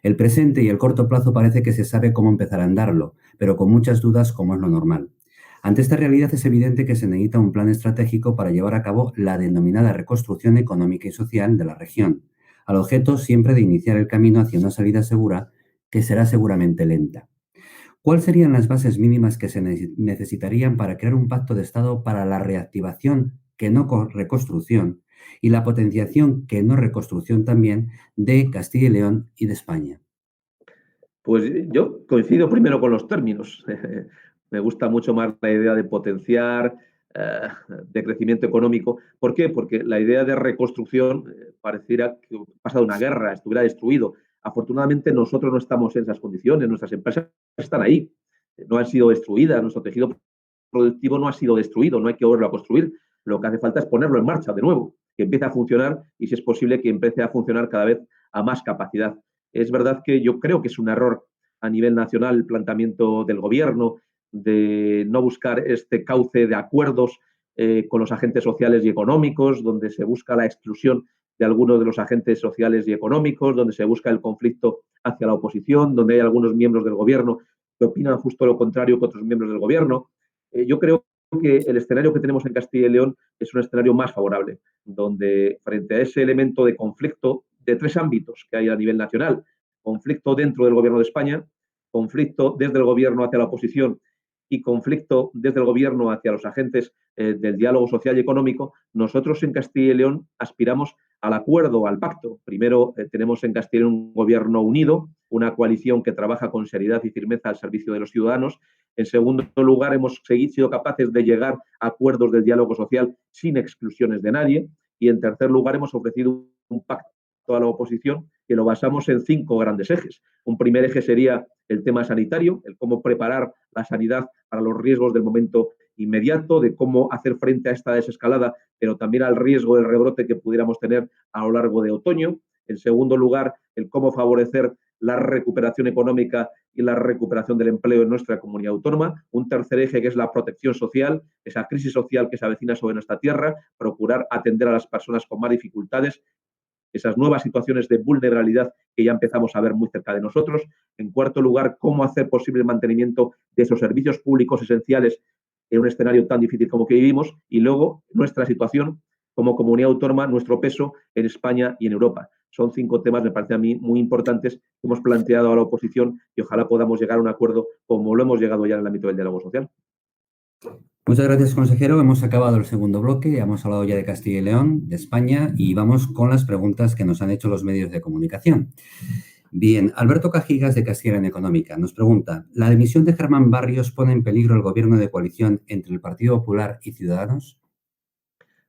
El presente y el corto plazo parece que se sabe cómo empezar a andarlo, pero con muchas dudas, como es lo normal. Ante esta realidad es evidente que se necesita un plan estratégico para llevar a cabo la denominada reconstrucción económica y social de la región, al objeto siempre de iniciar el camino hacia una salida segura, que será seguramente lenta. ¿Cuáles serían las bases mínimas que se necesitarían para crear un pacto de Estado para la reactivación, que no reconstrucción, y la potenciación, que no reconstrucción también, de Castilla y León y de España? Pues yo coincido primero con los términos. Me gusta mucho más la idea de potenciar, de crecimiento económico. ¿Por qué? Porque la idea de reconstrucción pareciera que ha pasado una guerra, estuviera destruido. Afortunadamente nosotros no estamos en esas condiciones, nuestras empresas están ahí, no han sido destruidas, nuestro tejido productivo no ha sido destruido, no hay que volverlo a construir. Lo que hace falta es ponerlo en marcha de nuevo, que empiece a funcionar, y si es posible que empiece a funcionar cada vez a más capacidad. Es verdad que yo creo que es un error a nivel nacional el planteamiento del gobierno de no buscar este cauce de acuerdos con los agentes sociales y económicos, donde se busca la exclusión de algunos de los agentes sociales y económicos, donde se busca el conflicto hacia la oposición, donde hay algunos miembros del gobierno que opinan justo lo contrario que otros miembros del gobierno. Yo creo que el escenario que tenemos en Castilla y León es un escenario más favorable, donde frente a ese elemento de conflicto de tres ámbitos que hay a nivel nacional, conflicto dentro del gobierno de España, conflicto desde el gobierno hacia la oposición y conflicto desde el gobierno hacia los agentes del diálogo social y económico, nosotros en Castilla y León aspiramos al acuerdo, al pacto. Primero, tenemos en Castilla y León un gobierno unido, una coalición que trabaja con seriedad y firmeza al servicio de los ciudadanos. En segundo lugar, hemos sido capaces de llegar a acuerdos del diálogo social sin exclusiones de nadie. Y en tercer lugar, hemos ofrecido un pacto a la oposición que lo basamos en 5 grandes ejes. Un primer eje sería el tema sanitario, el cómo preparar la sanidad para los riesgos del momento inmediato, de cómo hacer frente a esta desescalada, pero también al riesgo del rebrote que pudiéramos tener a lo largo de otoño. En segundo lugar, el cómo favorecer la recuperación económica y la recuperación del empleo en nuestra comunidad autónoma. Un tercer eje que es la protección social, esa crisis social que se avecina sobre nuestra tierra, procurar atender a las personas con más dificultades, esas nuevas situaciones de vulnerabilidad que ya empezamos a ver muy cerca de nosotros. En cuarto lugar, cómo hacer posible el mantenimiento de esos servicios públicos esenciales en un escenario tan difícil como que vivimos. Y luego, nuestra situación como comunidad autónoma, nuestro peso en España y en Europa. Son 5 temas, me parece a mí, muy importantes que hemos planteado a la oposición y ojalá podamos llegar a un acuerdo como lo hemos llegado ya en el ámbito del diálogo social. Muchas gracias, consejero. Hemos acabado el segundo bloque, hemos hablado ya de Castilla y León, de España, y vamos con las preguntas que nos han hecho los medios de comunicación. Bien, Alberto Cajigas, de Castilla y León Económica, nos pregunta, ¿la dimisión de Germán Barrios pone en peligro el gobierno de coalición entre el Partido Popular y Ciudadanos?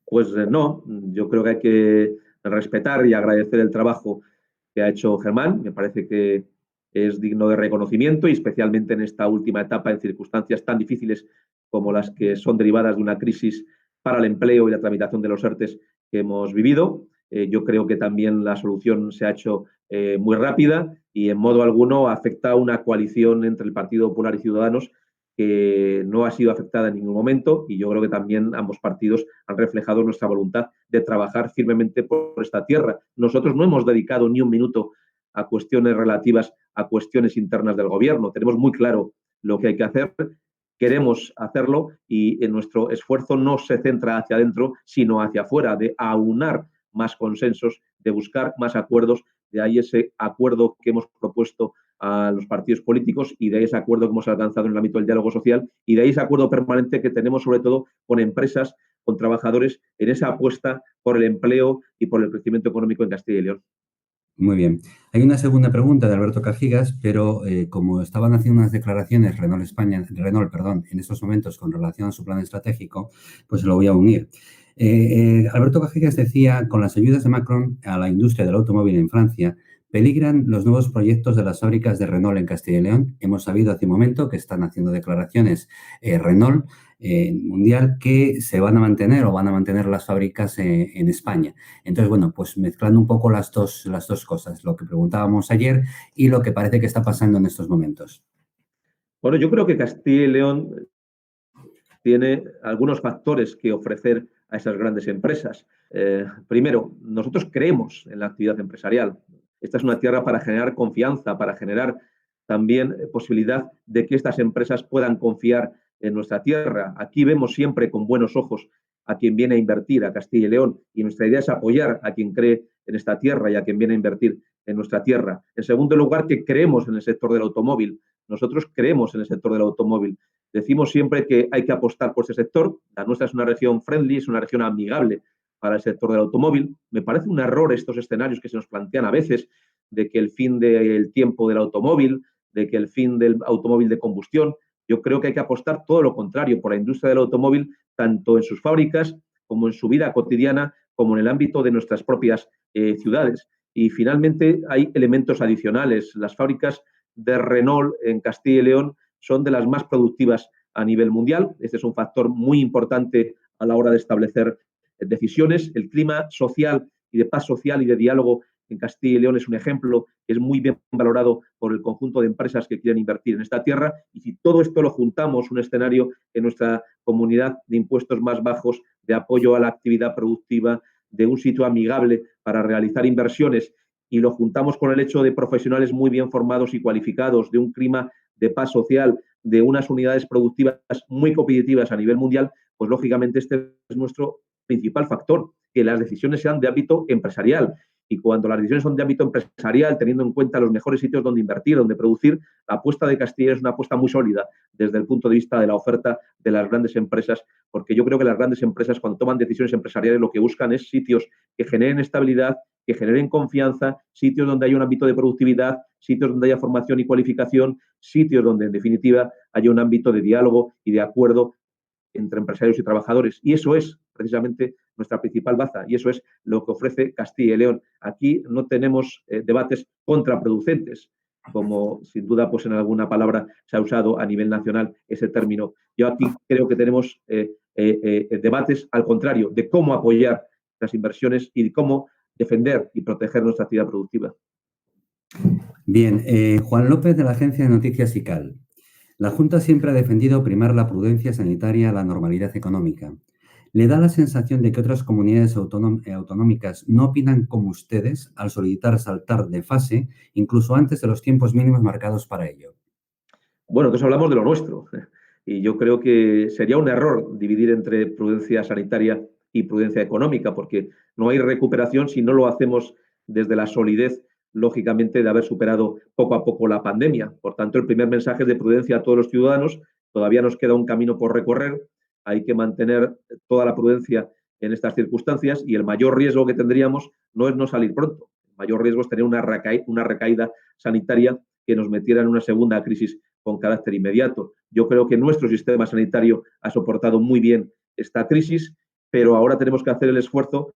Pues no, yo creo que hay que respetar y agradecer el trabajo que ha hecho Germán. Me parece que es digno de reconocimiento y especialmente en esta última etapa, en circunstancias tan difíciles como las que son derivadas de una crisis para el empleo y la tramitación de los ERTES que hemos vivido. Yo creo que también la solución se ha hecho muy rápida y en modo alguno afecta a una coalición entre el Partido Popular y Ciudadanos que no ha sido afectada en ningún momento y yo creo que también ambos partidos han reflejado nuestra voluntad de trabajar firmemente por esta tierra. Nosotros no hemos dedicado ni un minuto a cuestiones relativas a cuestiones internas del gobierno. Tenemos muy claro lo que hay que hacer, queremos hacerlo y en nuestro esfuerzo no se centra hacia adentro, sino hacia afuera, de aunar más consensos, de buscar más acuerdos. De ahí ese acuerdo que hemos propuesto a los partidos políticos y de ahí ese acuerdo que hemos alcanzado en el ámbito del diálogo social y de ahí ese acuerdo permanente que tenemos sobre todo con empresas, con trabajadores en esa apuesta por el empleo y por el crecimiento económico en Castilla y León. Muy bien. Hay una segunda pregunta de Alberto Cajigas, pero como estaban haciendo unas declaraciones Renault, perdón, en estos momentos con relación a su plan estratégico, pues lo voy a unir. Alberto Cajigas decía, con las ayudas de Macron a la industria del automóvil en Francia, peligran los nuevos proyectos de las fábricas de Renault en Castilla y León. Hemos sabido hace un momento que están haciendo declaraciones Renault mundial que se van a mantener o van a mantener las fábricas en España. Entonces, bueno, pues mezclando un poco las dos cosas, lo que preguntábamos ayer y lo que parece que está pasando en estos momentos. Bueno, yo creo que Castilla y León tiene algunos factores que ofrecer a esas grandes empresas. Primero, nosotros creemos en la actividad empresarial. Esta es una tierra para generar confianza, para generar también posibilidad de que estas empresas puedan confiar en nuestra tierra. Aquí vemos siempre con buenos ojos a quien viene a invertir a Castilla y León y nuestra idea es apoyar a quien cree en esta tierra y a quien viene a invertir en nuestra tierra. En segundo lugar, que creemos en el sector del automóvil. Nosotros creemos en el sector del automóvil. Decimos siempre que hay que apostar por ese sector. La nuestra es una región friendly, es una región amigable para el sector del automóvil. Me parece un error estos escenarios que se nos plantean a veces de que el fin del tiempo del automóvil, de que el fin del automóvil de combustión. Yo creo que hay que apostar todo lo contrario por la industria del automóvil, tanto en sus fábricas como en su vida cotidiana, como en el ámbito de nuestras propias ciudades. Y finalmente hay elementos adicionales. Las fábricas de Renault en Castilla y León son de las más productivas a nivel mundial. Este es un factor muy importante a la hora de establecer decisiones. El clima social y de paz social y de diálogo en Castilla y León es un ejemplo que es muy bien valorado por el conjunto de empresas que quieren invertir en esta tierra. Y si todo esto lo juntamos, un escenario en nuestra comunidad de impuestos más bajos, de apoyo a la actividad productiva, de un sitio amigable para realizar inversiones, y lo juntamos con el hecho de profesionales muy bien formados y cualificados, de un clima de paz social, de unas unidades productivas muy competitivas a nivel mundial, pues lógicamente este es nuestro principal factor, que las decisiones sean de ámbito empresarial. Y cuando las decisiones son de ámbito empresarial, teniendo en cuenta los mejores sitios donde invertir, donde producir, la apuesta de Castilla es una apuesta muy sólida desde el punto de vista de la oferta de las grandes empresas, porque yo creo que las grandes empresas, cuando toman decisiones empresariales, lo que buscan es sitios que generen estabilidad, que generen confianza, sitios donde haya un ámbito de productividad, sitios donde haya formación y cualificación, sitios donde, en definitiva, haya un ámbito de diálogo y de acuerdo entre empresarios y trabajadores. Y eso es precisamente nuestra principal baza y eso es lo que ofrece Castilla y León. Aquí no tenemos debates contraproducentes, como sin duda pues en alguna palabra se ha usado a nivel nacional ese término. Yo aquí creo que tenemos debates al contrario, de cómo apoyar las inversiones y de cómo defender y proteger nuestra actividad productiva. Bien, Juan López de la agencia de noticias ICAL. La Junta siempre ha defendido primar la prudencia sanitaria a la normalidad económica. ¿Le da la sensación de que otras comunidades autonómicas no opinan como ustedes al solicitar saltar de fase, incluso antes de los tiempos mínimos marcados para ello? Bueno, entonces hablamos de lo nuestro. Y yo creo que sería un error dividir entre prudencia sanitaria y prudencia económica, porque no hay recuperación si no lo hacemos desde la solidez, lógicamente, de haber superado poco a poco la pandemia. Por tanto, el primer mensaje es de prudencia a todos los ciudadanos. Todavía nos queda un camino por recorrer. Hay que mantener toda la prudencia en estas circunstancias y el mayor riesgo que tendríamos no es no salir pronto. El mayor riesgo es tener una recaída sanitaria que nos metiera en una segunda crisis con carácter inmediato. Yo creo que nuestro sistema sanitario ha soportado muy bien esta crisis, pero ahora tenemos que hacer el esfuerzo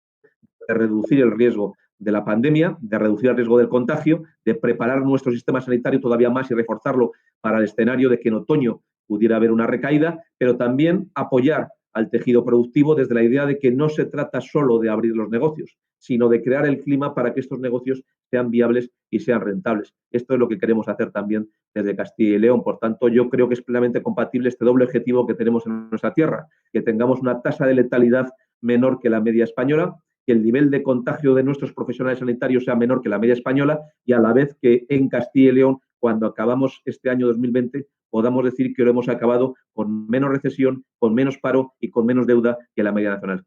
de reducir el riesgo de la pandemia, de reducir el riesgo del contagio, de preparar nuestro sistema sanitario todavía más y reforzarlo para el escenario de que en otoño pudiera haber una recaída, pero también apoyar al tejido productivo desde la idea de que no se trata solo de abrir los negocios, sino de crear el clima para que estos negocios sean viables y sean rentables. Esto es lo que queremos hacer también desde Castilla y León. Por tanto, yo creo que es plenamente compatible este doble objetivo que tenemos en nuestra tierra, que tengamos una tasa de letalidad menor que la media española, que el nivel de contagio de nuestros profesionales sanitarios sea menor que la media española y a la vez que en Castilla y León, cuando acabamos este año 2020, podamos decir que lo hemos acabado con menos recesión, con menos paro y con menos deuda que la media nacional.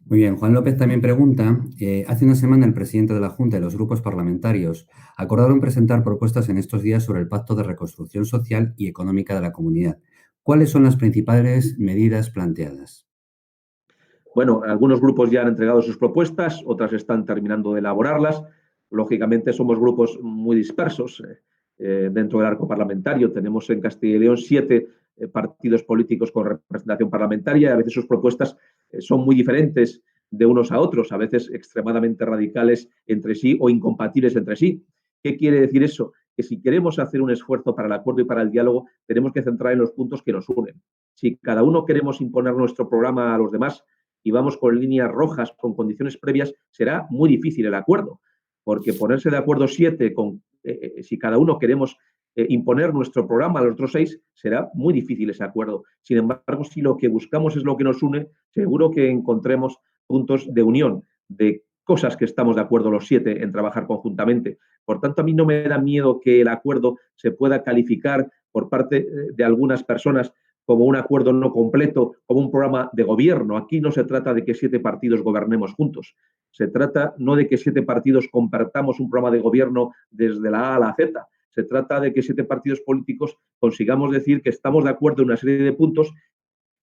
Muy bien, Juan López también pregunta, hace una semana el presidente de la Junta y los grupos parlamentarios acordaron presentar propuestas en estos días sobre el Pacto de Reconstrucción Social y Económica de la Comunidad. ¿Cuáles son las principales medidas planteadas? Bueno, algunos grupos ya han entregado sus propuestas, otras están terminando de elaborarlas. Lógicamente somos grupos muy dispersos dentro del arco parlamentario. Tenemos en Castilla y León 7 partidos políticos con representación parlamentaria y a veces sus propuestas son muy diferentes de unos a otros, a veces extremadamente radicales entre sí o incompatibles entre sí. ¿Qué quiere decir eso? Que si queremos hacer un esfuerzo para el acuerdo y para el diálogo, tenemos que centrar en los puntos que nos unen. Si cada uno queremos imponer nuestro programa a los demás, y vamos con líneas rojas, con condiciones previas, será muy difícil el acuerdo, porque ponerse de acuerdo 7 si cada uno queremos imponer nuestro programa a los otros 6, será muy difícil ese acuerdo. Sin embargo, si lo que buscamos es lo que nos une, seguro que encontremos puntos de unión, de cosas que estamos de acuerdo los 7 en trabajar conjuntamente. Por tanto, a mí no me da miedo que el acuerdo se pueda calificar por parte de algunas personas como un acuerdo no completo, como un programa de gobierno. Aquí no se trata de que 7 partidos gobernemos juntos. Se trata no de que 7 partidos compartamos un programa de gobierno desde la A a la Z. Se trata de que 7 partidos políticos consigamos decir que estamos de acuerdo en una serie de puntos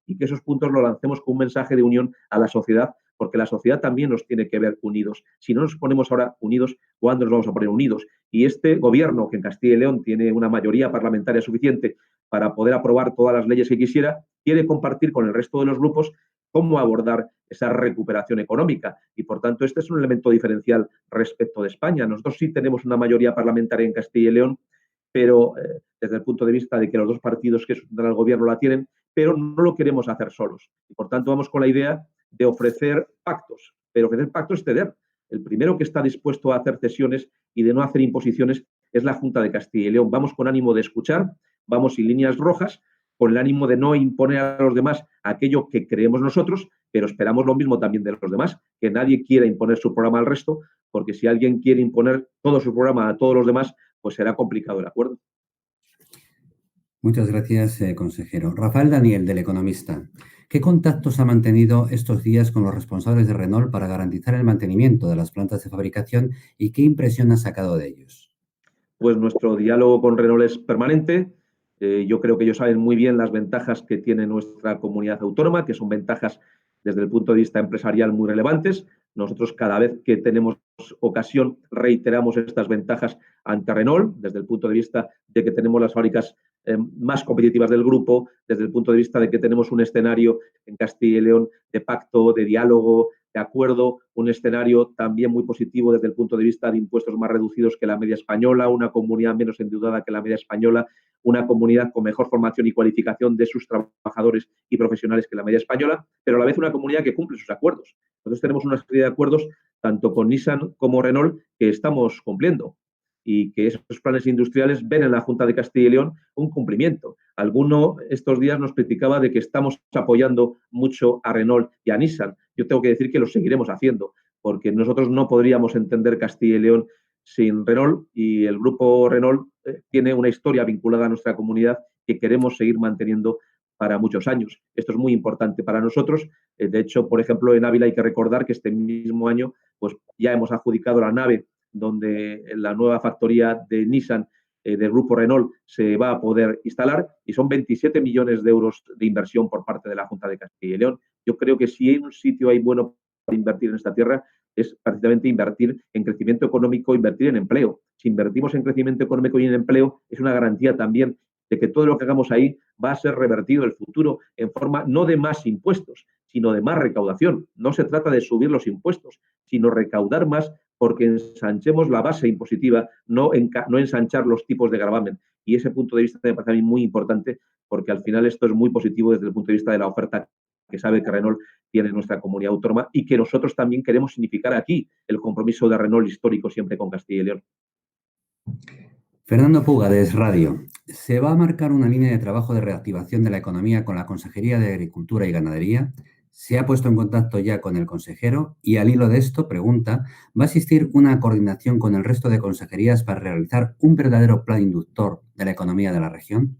y que esos puntos los lancemos con un mensaje de unión a la sociedad, porque la sociedad también nos tiene que ver unidos. Si no nos ponemos ahora unidos, ¿cuándo nos vamos a poner unidos? Y este gobierno, que en Castilla y León tiene una mayoría parlamentaria suficiente para poder aprobar todas las leyes que quisiera, quiere compartir con el resto de los grupos cómo abordar esa recuperación económica. Y, por tanto, este es un elemento diferencial respecto de España. Nosotros sí tenemos una mayoría parlamentaria en Castilla y León, pero desde el punto de vista de que los dos partidos que sustentan al gobierno la tienen, pero no lo queremos hacer solos. Y por tanto vamos con la idea de ofrecer pactos, pero ofrecer pactos es ceder. El primero que está dispuesto a hacer cesiones y de no hacer imposiciones es la Junta de Castilla y León. Vamos con ánimo de escuchar, vamos sin líneas rojas, con el ánimo de no imponer a los demás aquello que creemos nosotros, pero esperamos lo mismo también de los demás, que nadie quiera imponer su programa al resto, porque si alguien quiere imponer todo su programa a todos los demás, pues será complicado el acuerdo. Muchas gracias, consejero. Rafael Daniel, del Economista. ¿Qué contactos ha mantenido estos días con los responsables de Renault para garantizar el mantenimiento de las plantas de fabricación y qué impresión ha sacado de ellos? Pues nuestro diálogo con Renault es permanente. Yo creo que ellos saben muy bien las ventajas que tiene nuestra comunidad autónoma, que son ventajas desde el punto de vista empresarial muy relevantes. Nosotros cada vez que tenemos ocasión reiteramos estas ventajas ante Renault, desde el punto de vista de que tenemos las fábricas más competitivas del grupo, desde el punto de vista de que tenemos un escenario en Castilla y León de pacto, de diálogo, de acuerdo, un escenario también muy positivo desde el punto de vista de impuestos más reducidos que la media española, una comunidad menos endeudada que la media española, una comunidad con mejor formación y cualificación de sus trabajadores y profesionales que la media española, pero a la vez una comunidad que cumple sus acuerdos. Nosotros tenemos una serie de acuerdos tanto con Nissan como Renault que estamos cumpliendo y que esos planes industriales ven en la Junta de Castilla y León un cumplimiento. Alguno estos días nos criticaba de que estamos apoyando mucho a Renault y a Nissan. Yo tengo que decir que lo seguiremos haciendo, porque nosotros no podríamos entender Castilla y León sin Renault y el grupo Renault tiene una historia vinculada a nuestra comunidad que queremos seguir manteniendo para muchos años. Esto es muy importante para nosotros. De hecho, por ejemplo, en Ávila hay que recordar que este mismo año pues, ya hemos adjudicado la nave donde la nueva factoría de Nissan del grupo Renault se va a poder instalar y son 27 millones de euros de inversión por parte de la Junta de Castilla y León. Yo creo que si hay un sitio ahí bueno para invertir en esta tierra es precisamente invertir en crecimiento económico, invertir en empleo. Si invertimos en crecimiento económico y en empleo, es una garantía también de que todo lo que hagamos ahí va a ser revertido en el futuro en forma no de más impuestos, sino de más recaudación. No se trata de subir los impuestos, sino recaudar más porque ensanchemos la base impositiva, no ensanchar los tipos de gravamen. Y ese punto de vista me parece a mí muy importante porque al final esto es muy positivo desde el punto de vista de la oferta que sabe que Renault tiene en nuestra comunidad autónoma y que nosotros también queremos significar aquí el compromiso de Renault histórico siempre con Castilla y León. Fernando Puga, de Es Radio. ¿Se va a marcar una línea de trabajo de reactivación de la economía con la Consejería de Agricultura y Ganadería? ¿Se ha puesto en contacto ya con el consejero? Y al hilo de esto, pregunta, ¿va a existir una coordinación con el resto de consejerías para realizar un verdadero plan inductor de la economía de la región?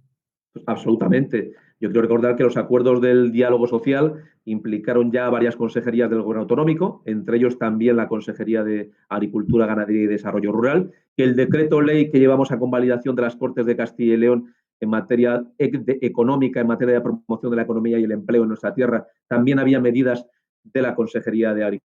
Absolutamente. Yo quiero recordar que los acuerdos del diálogo social implicaron ya varias consejerías del gobierno autonómico, entre ellos también la Consejería de Agricultura, Ganadería y Desarrollo Rural, que el decreto ley que llevamos a convalidación de las Cortes de Castilla y León en materia económica, en materia de promoción de la economía y el empleo en nuestra tierra, también había medidas de la Consejería de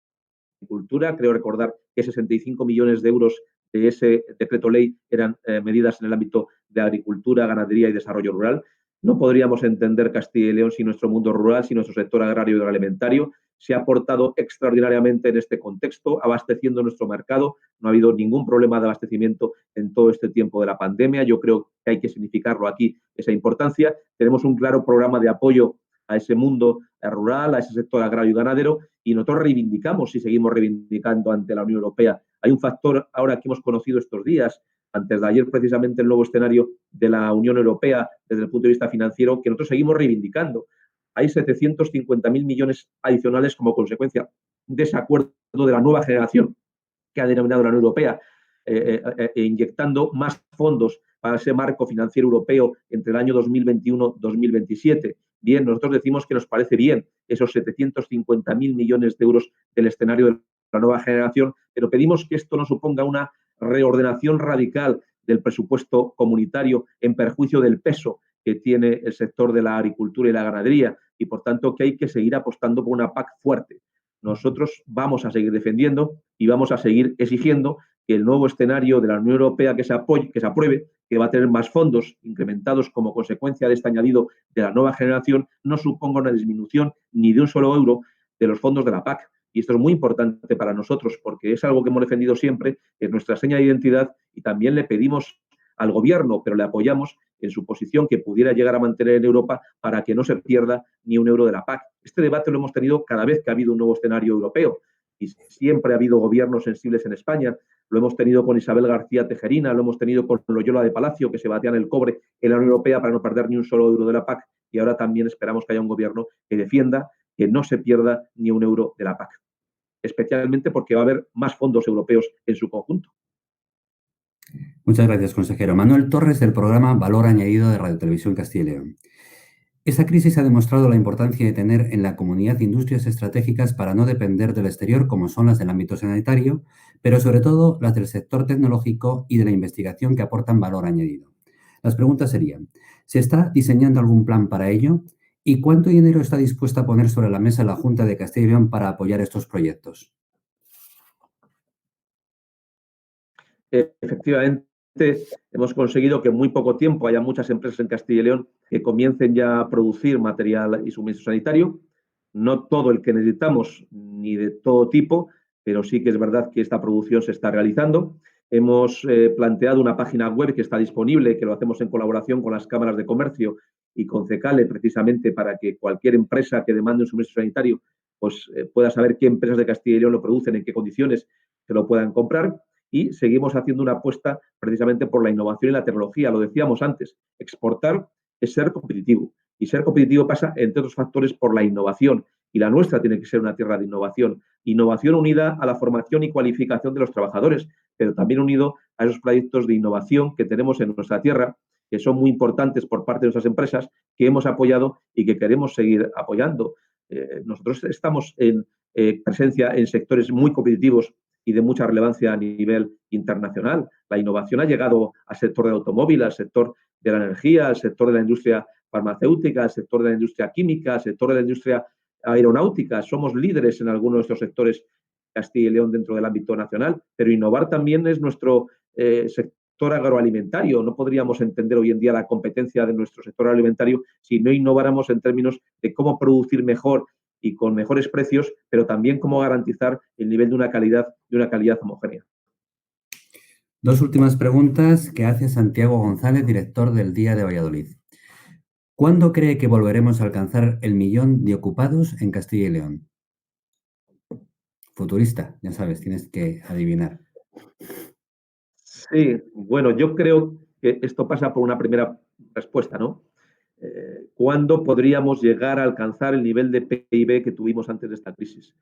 Agricultura. Creo recordar que 65 millones de euros de ese decreto ley eran medidas en el ámbito de agricultura, ganadería y desarrollo rural. No podríamos entender Castilla y León sin nuestro mundo rural, sin nuestro sector agrario y agroalimentario. Se ha aportado extraordinariamente en este contexto, abasteciendo nuestro mercado. No ha habido ningún problema de abastecimiento en todo este tiempo de la pandemia. Yo creo que hay que significarlo aquí, esa importancia. Tenemos un claro programa de apoyo a ese mundo rural, a ese sector agrario y ganadero, y nosotros reivindicamos y seguimos reivindicando ante la Unión Europea. Hay un factor ahora que hemos conocido estos días, antes de ayer precisamente el nuevo escenario de la Unión Europea desde el punto de vista financiero, que nosotros seguimos reivindicando. Hay 750.000 millones adicionales como consecuencia de ese acuerdo de la nueva generación que ha denominado la Unión Europea, inyectando más fondos para ese marco financiero europeo entre el año 2021-2027. Bien, nosotros decimos que nos parece bien esos 750.000 millones de euros del escenario de la nueva generación, pero pedimos que esto no suponga una reordenación radical del presupuesto comunitario en perjuicio del peso que tiene el sector de la agricultura y la ganadería y, por tanto, que hay que seguir apostando por una PAC fuerte. Nosotros vamos a seguir defendiendo y vamos a seguir exigiendo que el nuevo escenario de la Unión Europea que se apruebe, que va a tener más fondos incrementados como consecuencia de este añadido de la nueva generación, no suponga una disminución ni de un solo euro de los fondos de la PAC. Y esto es muy importante para nosotros porque es algo que hemos defendido siempre, es nuestra seña de identidad y también le pedimos al gobierno, pero le apoyamos en su posición que pudiera llegar a mantener en Europa para que no se pierda ni un euro de la PAC. Este debate lo hemos tenido cada vez que ha habido un nuevo escenario europeo y siempre ha habido gobiernos sensibles en España. Lo hemos tenido con Isabel García Tejerina, lo hemos tenido con Loyola de Palacio, que se batían el cobre en la Unión Europea para no perder ni un solo euro de la PAC, y ahora también esperamos que haya un gobierno que defienda que no se pierda ni un euro de la PAC, especialmente porque va a haber más fondos europeos en su conjunto. Muchas gracias, consejero. Manuel Torres, del programa Valor Añadido de Radio Televisión Castilla y León. Esta crisis ha demostrado la importancia de tener en la comunidad industrias estratégicas para no depender del exterior, como son las del ámbito sanitario, pero sobre todo las del sector tecnológico y de la investigación que aportan valor añadido. Las preguntas serían, ¿se está diseñando algún plan para ello? ¿Y cuánto dinero está dispuesta a poner sobre la mesa la Junta de Castilla y León para apoyar estos proyectos? Efectivamente, hemos conseguido que en muy poco tiempo haya muchas empresas en Castilla y León que comiencen ya a producir material y suministro sanitario. No todo el que necesitamos, ni de todo tipo, pero sí que es verdad que esta producción se está realizando. Hemos planteado una página web que está disponible, que lo hacemos en colaboración con las cámaras de comercio y con CECALE, precisamente para que cualquier empresa que demande un suministro sanitario pues, pueda saber qué empresas de Castilla y León lo producen, en qué condiciones que lo puedan comprar. Y seguimos haciendo una apuesta precisamente por la innovación y la tecnología. Lo decíamos antes, exportar es ser competitivo. Y ser competitivo pasa, entre otros factores, por la innovación. Y la nuestra tiene que ser una tierra de innovación. Innovación unida a la formación y cualificación de los trabajadores, pero también unido a esos proyectos de innovación que tenemos en nuestra tierra, que son muy importantes por parte de nuestras empresas, que hemos apoyado y que queremos seguir apoyando. Nosotros estamos en presencia en sectores muy competitivos y de mucha relevancia a nivel internacional. La innovación ha llegado al sector del automóvil, al sector de la energía, al sector de la industria farmacéutica, al sector de la industria química, al sector de la industria aeronáutica. Somos líderes en algunos de estos sectores Castilla y León dentro del ámbito nacional, pero innovar también es nuestro sector agroalimentario. No podríamos entender hoy en día la competencia de nuestro sector alimentario si no innováramos en términos de cómo producir mejor y con mejores precios, pero también cómo garantizar el nivel de una calidad homogénea. Dos últimas preguntas que hace Santiago González, director del Día de Valladolid. ¿Cuándo cree que volveremos a alcanzar el millón de ocupados en Castilla y León? Futurista, ya sabes, tienes que adivinar. Sí, bueno, yo creo que esto pasa por una primera respuesta, ¿no? ¿Cuándo podríamos llegar a alcanzar el nivel de PIB que tuvimos antes de esta crisis?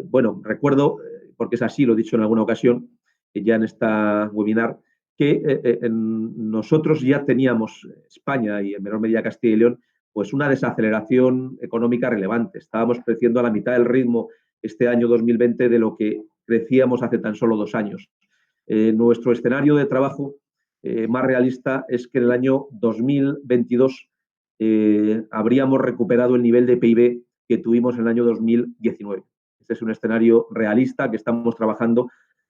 Bueno, recuerdo, porque es así, lo he dicho en alguna ocasión, ya en esta webinar, que nosotros ya teníamos, España y en menor medida Castilla y León, pues una desaceleración económica relevante. Estábamos creciendo a la mitad del ritmo este año 2020 de lo que crecíamos hace tan solo 2 años. Nuestro escenario de trabajo más realista es que en el año 2022 habríamos recuperado el nivel de PIB que tuvimos en el año 2019. Este es un escenario realista que estamos trabajando.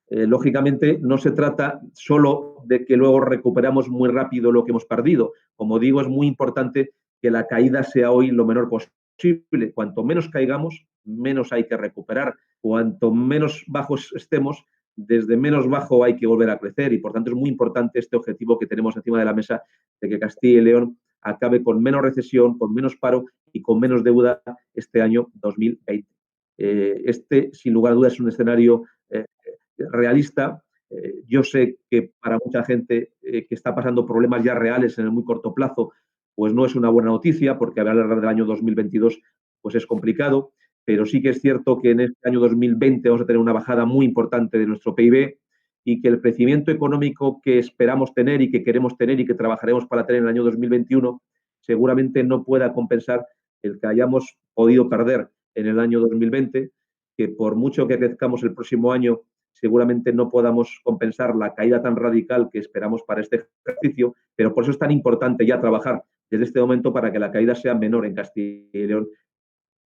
Lógicamente, no se trata solo de que luego recuperamos muy rápido lo que hemos perdido. Como digo, es muy importante que la caída sea hoy lo menor posible. Cuanto menos caigamos, menos hay que recuperar. Cuanto menos bajos estemos, desde menos bajo hay que volver a crecer y por tanto es muy importante este objetivo que tenemos encima de la mesa de que Castilla y León acabe con menos recesión, con menos paro y con menos deuda este año 2020. Este, sin lugar a dudas, es un escenario realista. Yo sé que para mucha gente que está pasando problemas ya reales en el muy corto plazo, pues no es una buena noticia porque hablar del año 2022 pues es complicado, pero sí que es cierto que en este año 2020 vamos a tener una bajada muy importante de nuestro PIB y que el crecimiento económico que esperamos tener y que queremos tener y que trabajaremos para tener en el año 2021 seguramente no pueda compensar el que hayamos podido perder en el año 2020, que por mucho que crezcamos el próximo año seguramente no podamos compensar la caída tan radical que esperamos para este ejercicio, pero por eso es tan importante ya trabajar desde este momento para que la caída sea menor en Castilla y León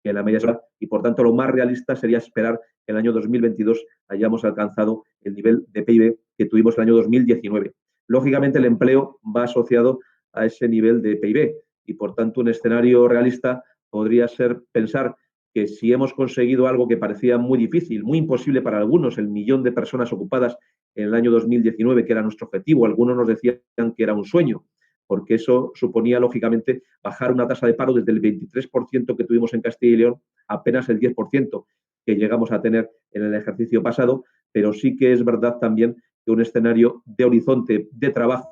que en la media sola y por tanto lo más realista sería esperar que en el año 2022 hayamos alcanzado el nivel de PIB que tuvimos en el año 2019. Lógicamente el empleo va asociado a ese nivel de PIB y por tanto un escenario realista podría ser pensar que si hemos conseguido algo que parecía muy difícil, muy imposible para algunos, el millón de personas ocupadas en el año 2019, que era nuestro objetivo, algunos nos decían que era un sueño, porque eso suponía, lógicamente, bajar una tasa de paro desde el 23% que tuvimos en Castilla y León a apenas el 10% que llegamos a tener en el ejercicio pasado, pero sí que es verdad también que un escenario de horizonte de trabajo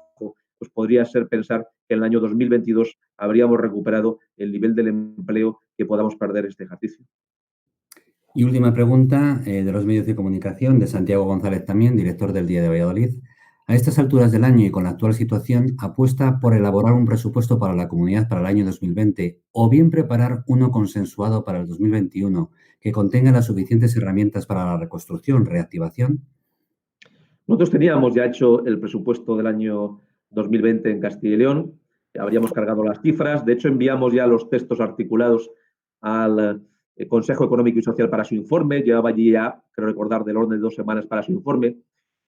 pues podría ser pensar que en el año 2022 habríamos recuperado el nivel del empleo que podamos perder este ejercicio. Y última pregunta de los medios de comunicación, de Santiago González también, director del Día de Valladolid. A estas alturas del año y con la actual situación, apuesta por elaborar un presupuesto para la comunidad para el año 2020 o bien preparar uno consensuado para el 2021 que contenga las suficientes herramientas para la reconstrucción, reactivación. Nosotros teníamos ya hecho el presupuesto del año 2020 en Castilla y León, habríamos cargado las cifras, de hecho enviamos ya los textos articulados al Consejo Económico y Social para su informe, llevaba allí ya, creo recordar, del orden de 2 semanas para su informe,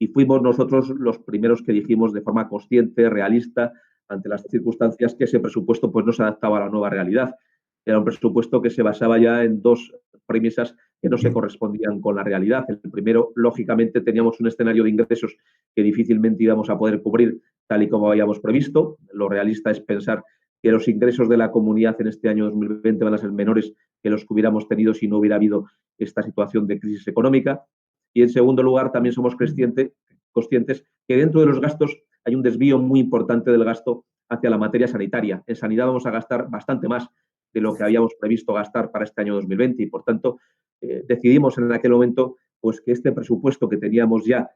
y fuimos nosotros los primeros que dijimos de forma consciente, realista, ante las circunstancias, que ese presupuesto pues no se adaptaba a la nueva realidad. Era un presupuesto que se basaba ya en dos premisas que no se correspondían con la realidad. El primero, lógicamente, teníamos un escenario de ingresos que difícilmente íbamos a poder cubrir tal y como habíamos previsto. Lo realista es pensar que los ingresos de la comunidad en este año 2020 van a ser menores que los que hubiéramos tenido si no hubiera habido esta situación de crisis económica. Y en segundo lugar, también somos conscientes que dentro de los gastos hay un desvío muy importante del gasto hacia la materia sanitaria. En sanidad vamos a gastar bastante más de lo que habíamos previsto gastar para este año 2020 y, por tanto, decidimos en aquel momento pues, que este presupuesto que teníamos ya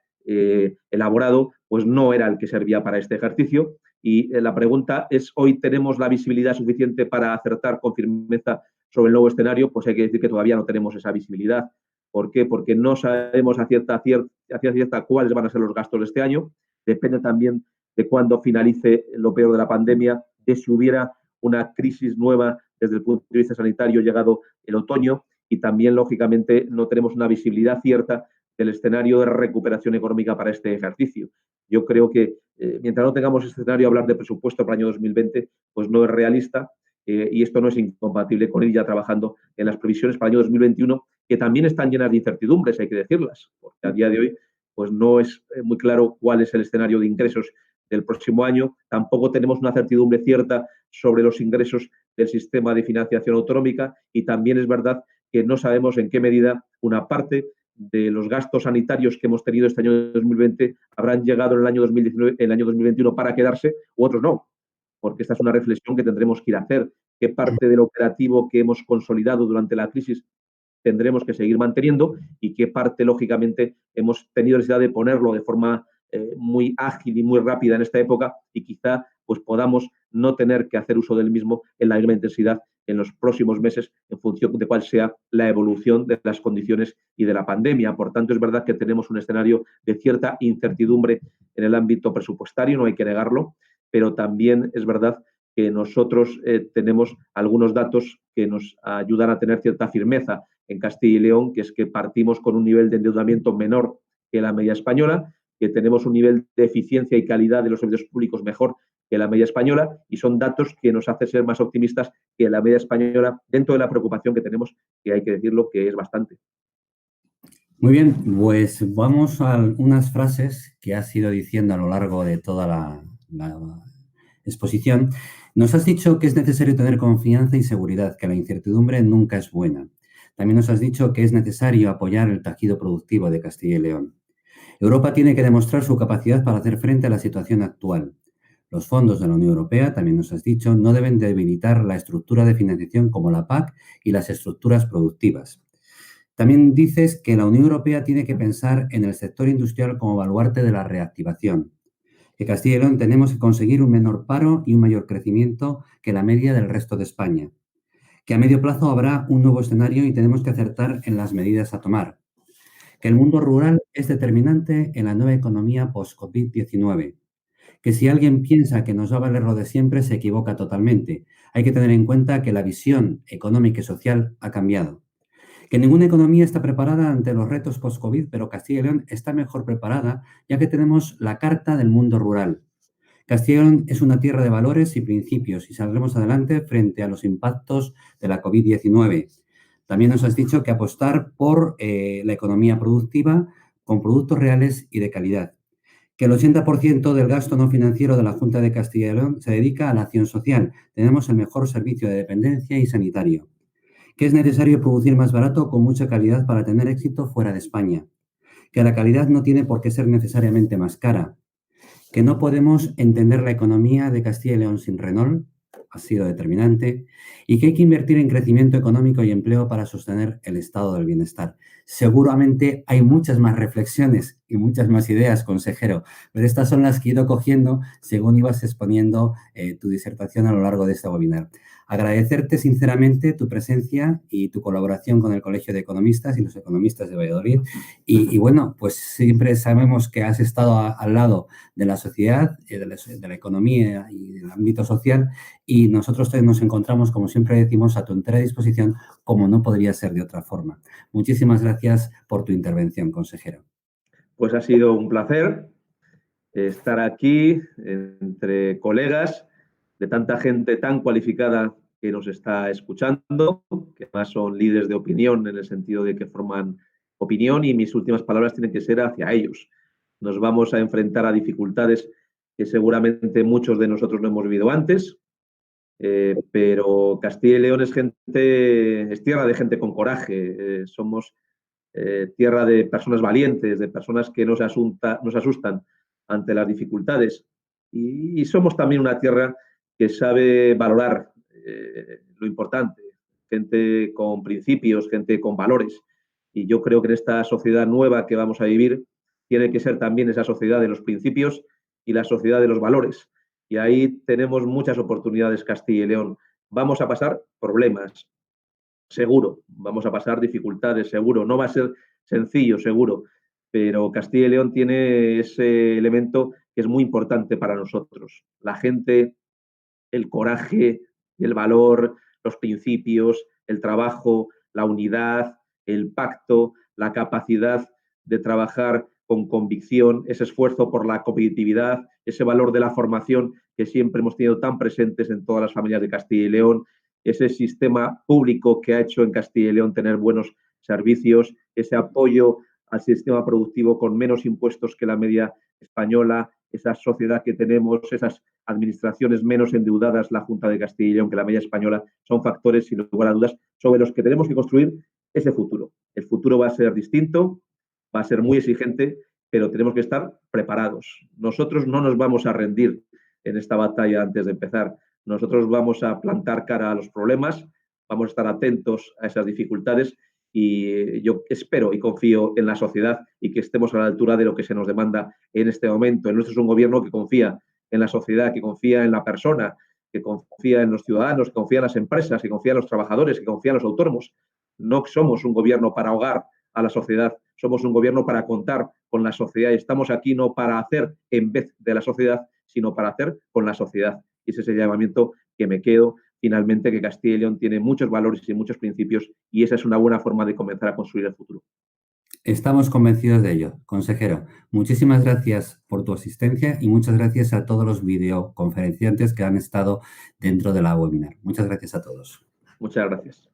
elaborado pues no era el que servía para este ejercicio y la pregunta es, ¿hoy tenemos la visibilidad suficiente para acertar con firmeza sobre el nuevo escenario? Pues hay que decir que todavía no tenemos esa visibilidad. ¿Por qué? Porque no sabemos a cierta cuáles van a ser los gastos de este año. Depende también de cuándo finalice lo peor de la pandemia, de si hubiera una crisis nueva desde el punto de vista sanitario llegado el otoño y también, lógicamente, no tenemos una visibilidad cierta del escenario de recuperación económica para este ejercicio. Yo creo que mientras no tengamos este escenario, hablar de presupuesto para el año 2020 pues no es realista y esto no es incompatible con ir ya trabajando en las previsiones para el año 2021, que también están llenas de incertidumbres, hay que decirlas, porque a día de hoy pues no es muy claro cuál es el escenario de ingresos del próximo año. Tampoco tenemos una certidumbre cierta sobre los ingresos del sistema de financiación autonómica y también es verdad que no sabemos en qué medida una parte de los gastos sanitarios que hemos tenido este año 2020 habrán llegado en el año 2019, en el año 2021 para quedarse u otros no, porque esta es una reflexión que tendremos que ir a hacer. ¿Qué parte del operativo que hemos consolidado durante la crisis tendremos que seguir manteniendo y qué parte, lógicamente, hemos tenido necesidad de ponerlo de forma muy ágil y muy rápida en esta época y quizá pues podamos no tener que hacer uso del mismo en la misma intensidad en los próximos meses en función de cuál sea la evolución de las condiciones y de la pandemia. Por tanto, es verdad que tenemos un escenario de cierta incertidumbre en el ámbito presupuestario, no hay que negarlo, pero también es verdad que nosotros tenemos algunos datos que nos ayudan a tener cierta firmeza en Castilla y León, que es que partimos con un nivel de endeudamiento menor que la media española, que tenemos un nivel de eficiencia y calidad de los servicios públicos mejor que la media española y son datos que nos hacen ser más optimistas que la media española dentro de la preocupación que tenemos, que hay que decirlo que es bastante. Muy bien, pues vamos a unas frases que has ido diciendo a lo largo de toda la exposición. Nos has dicho que es necesario tener confianza y seguridad, que la incertidumbre nunca es buena. También nos has dicho que es necesario apoyar el tejido productivo de Castilla y León. Europa tiene que demostrar su capacidad para hacer frente a la situación actual. Los fondos de la Unión Europea, también nos has dicho, no deben debilitar la estructura de financiación como la PAC y las estructuras productivas. También dices que la Unión Europea tiene que pensar en el sector industrial como baluarte de la reactivación, que Castilla y León tenemos que conseguir un menor paro y un mayor crecimiento que la media del resto de España, que a medio plazo habrá un nuevo escenario y tenemos que acertar en las medidas a tomar, que el mundo rural es determinante en la nueva economía post-COVID-19, que si alguien piensa que nos va a valer lo de siempre, se equivoca totalmente. Hay que tener en cuenta que la visión económica y social ha cambiado, que ninguna economía está preparada ante los retos post-COVID, pero Castilla y León está mejor preparada ya que tenemos la Carta del Mundo Rural. Castilla y León es una tierra de valores y principios y saldremos adelante frente a los impactos de la COVID-19. También nos has dicho que apostar por la economía productiva con productos reales y de calidad, que el 80% del gasto no financiero de la Junta de Castilla y León se dedica a la acción social. Tenemos el mejor servicio de dependencia y sanitario, que es necesario producir más barato con mucha calidad para tener éxito fuera de España, que la calidad no tiene por qué ser necesariamente más cara, que no podemos entender la economía de Castilla y León sin Renault, ha sido determinante y que hay que invertir en crecimiento económico y empleo para sostener el estado del bienestar. Seguramente hay muchas más reflexiones y muchas más ideas, consejero, pero estas son las que he ido cogiendo según ibas exponiendo tu disertación a lo largo de este webinar. Agradecerte sinceramente tu presencia y tu colaboración con el Colegio de Economistas y los economistas de Valladolid. Y bueno, pues siempre sabemos que has estado al lado de la sociedad, de la economía y del ámbito social, y nosotros nos encontramos, como siempre decimos, a tu entera disposición, como no podría ser de otra forma. Muchísimas gracias por tu intervención, consejero. Pues ha sido un placer estar aquí entre colegas de tanta gente tan cualificada que nos está escuchando, que además son líderes de opinión en el sentido de que forman opinión, y mis últimas palabras tienen que ser hacia ellos. Nos vamos a enfrentar a dificultades que seguramente muchos de nosotros no hemos vivido antes, pero Castilla y León es tierra de gente con coraje. Somos tierra de personas valientes, de personas que no se asustan ante las dificultades. Y somos también una tierra que sabe valorar lo importante, gente con principios, gente con valores. Y yo creo que en esta sociedad nueva que vamos a vivir tiene que ser también esa sociedad de los principios y la sociedad de los valores. Y ahí tenemos muchas oportunidades Castilla y León. Vamos a pasar problemas, seguro, vamos a pasar dificultades, seguro, no va a ser sencillo, seguro, pero Castilla y León tiene ese elemento que es muy importante para nosotros. La gente, el coraje, el valor, los principios, el trabajo, la unidad, el pacto, la capacidad de trabajar con convicción, ese esfuerzo por la competitividad, ese valor de la formación que siempre hemos tenido tan presentes en todas las familias de Castilla y León, ese sistema público que ha hecho en Castilla y León tener buenos servicios, ese apoyo al sistema productivo con menos impuestos que la media española, esa sociedad que tenemos, esas administraciones menos endeudadas, la Junta de Castilla y León, que la media española, son factores, sin lugar a dudas, sobre los que tenemos que construir ese futuro. El futuro va a ser distinto, va a ser muy exigente, pero tenemos que estar preparados. Nosotros no nos vamos a rendir en esta batalla antes de empezar. Nosotros vamos a plantar cara a los problemas, vamos a estar atentos a esas dificultades, y yo espero y confío en la sociedad y que estemos a la altura de lo que se nos demanda en este momento. El nuestro es un gobierno que confía en la sociedad, que confía en la persona, que confía en los ciudadanos, que confía en las empresas, que confía en los trabajadores, que confía en los autónomos. No somos un gobierno para ahogar a la sociedad, somos un gobierno para contar con la sociedad. Estamos aquí no para hacer en vez de la sociedad, sino para hacer con la sociedad. Y ese es el llamamiento que me quedo. Finalmente, que Castilla y León tiene muchos valores y muchos principios, y esa es una buena forma de comenzar a construir el futuro. Estamos convencidos de ello. Consejero, muchísimas gracias por tu asistencia y muchas gracias a todos los videoconferenciantes que han estado dentro de la webinar. Muchas gracias a todos. Muchas gracias.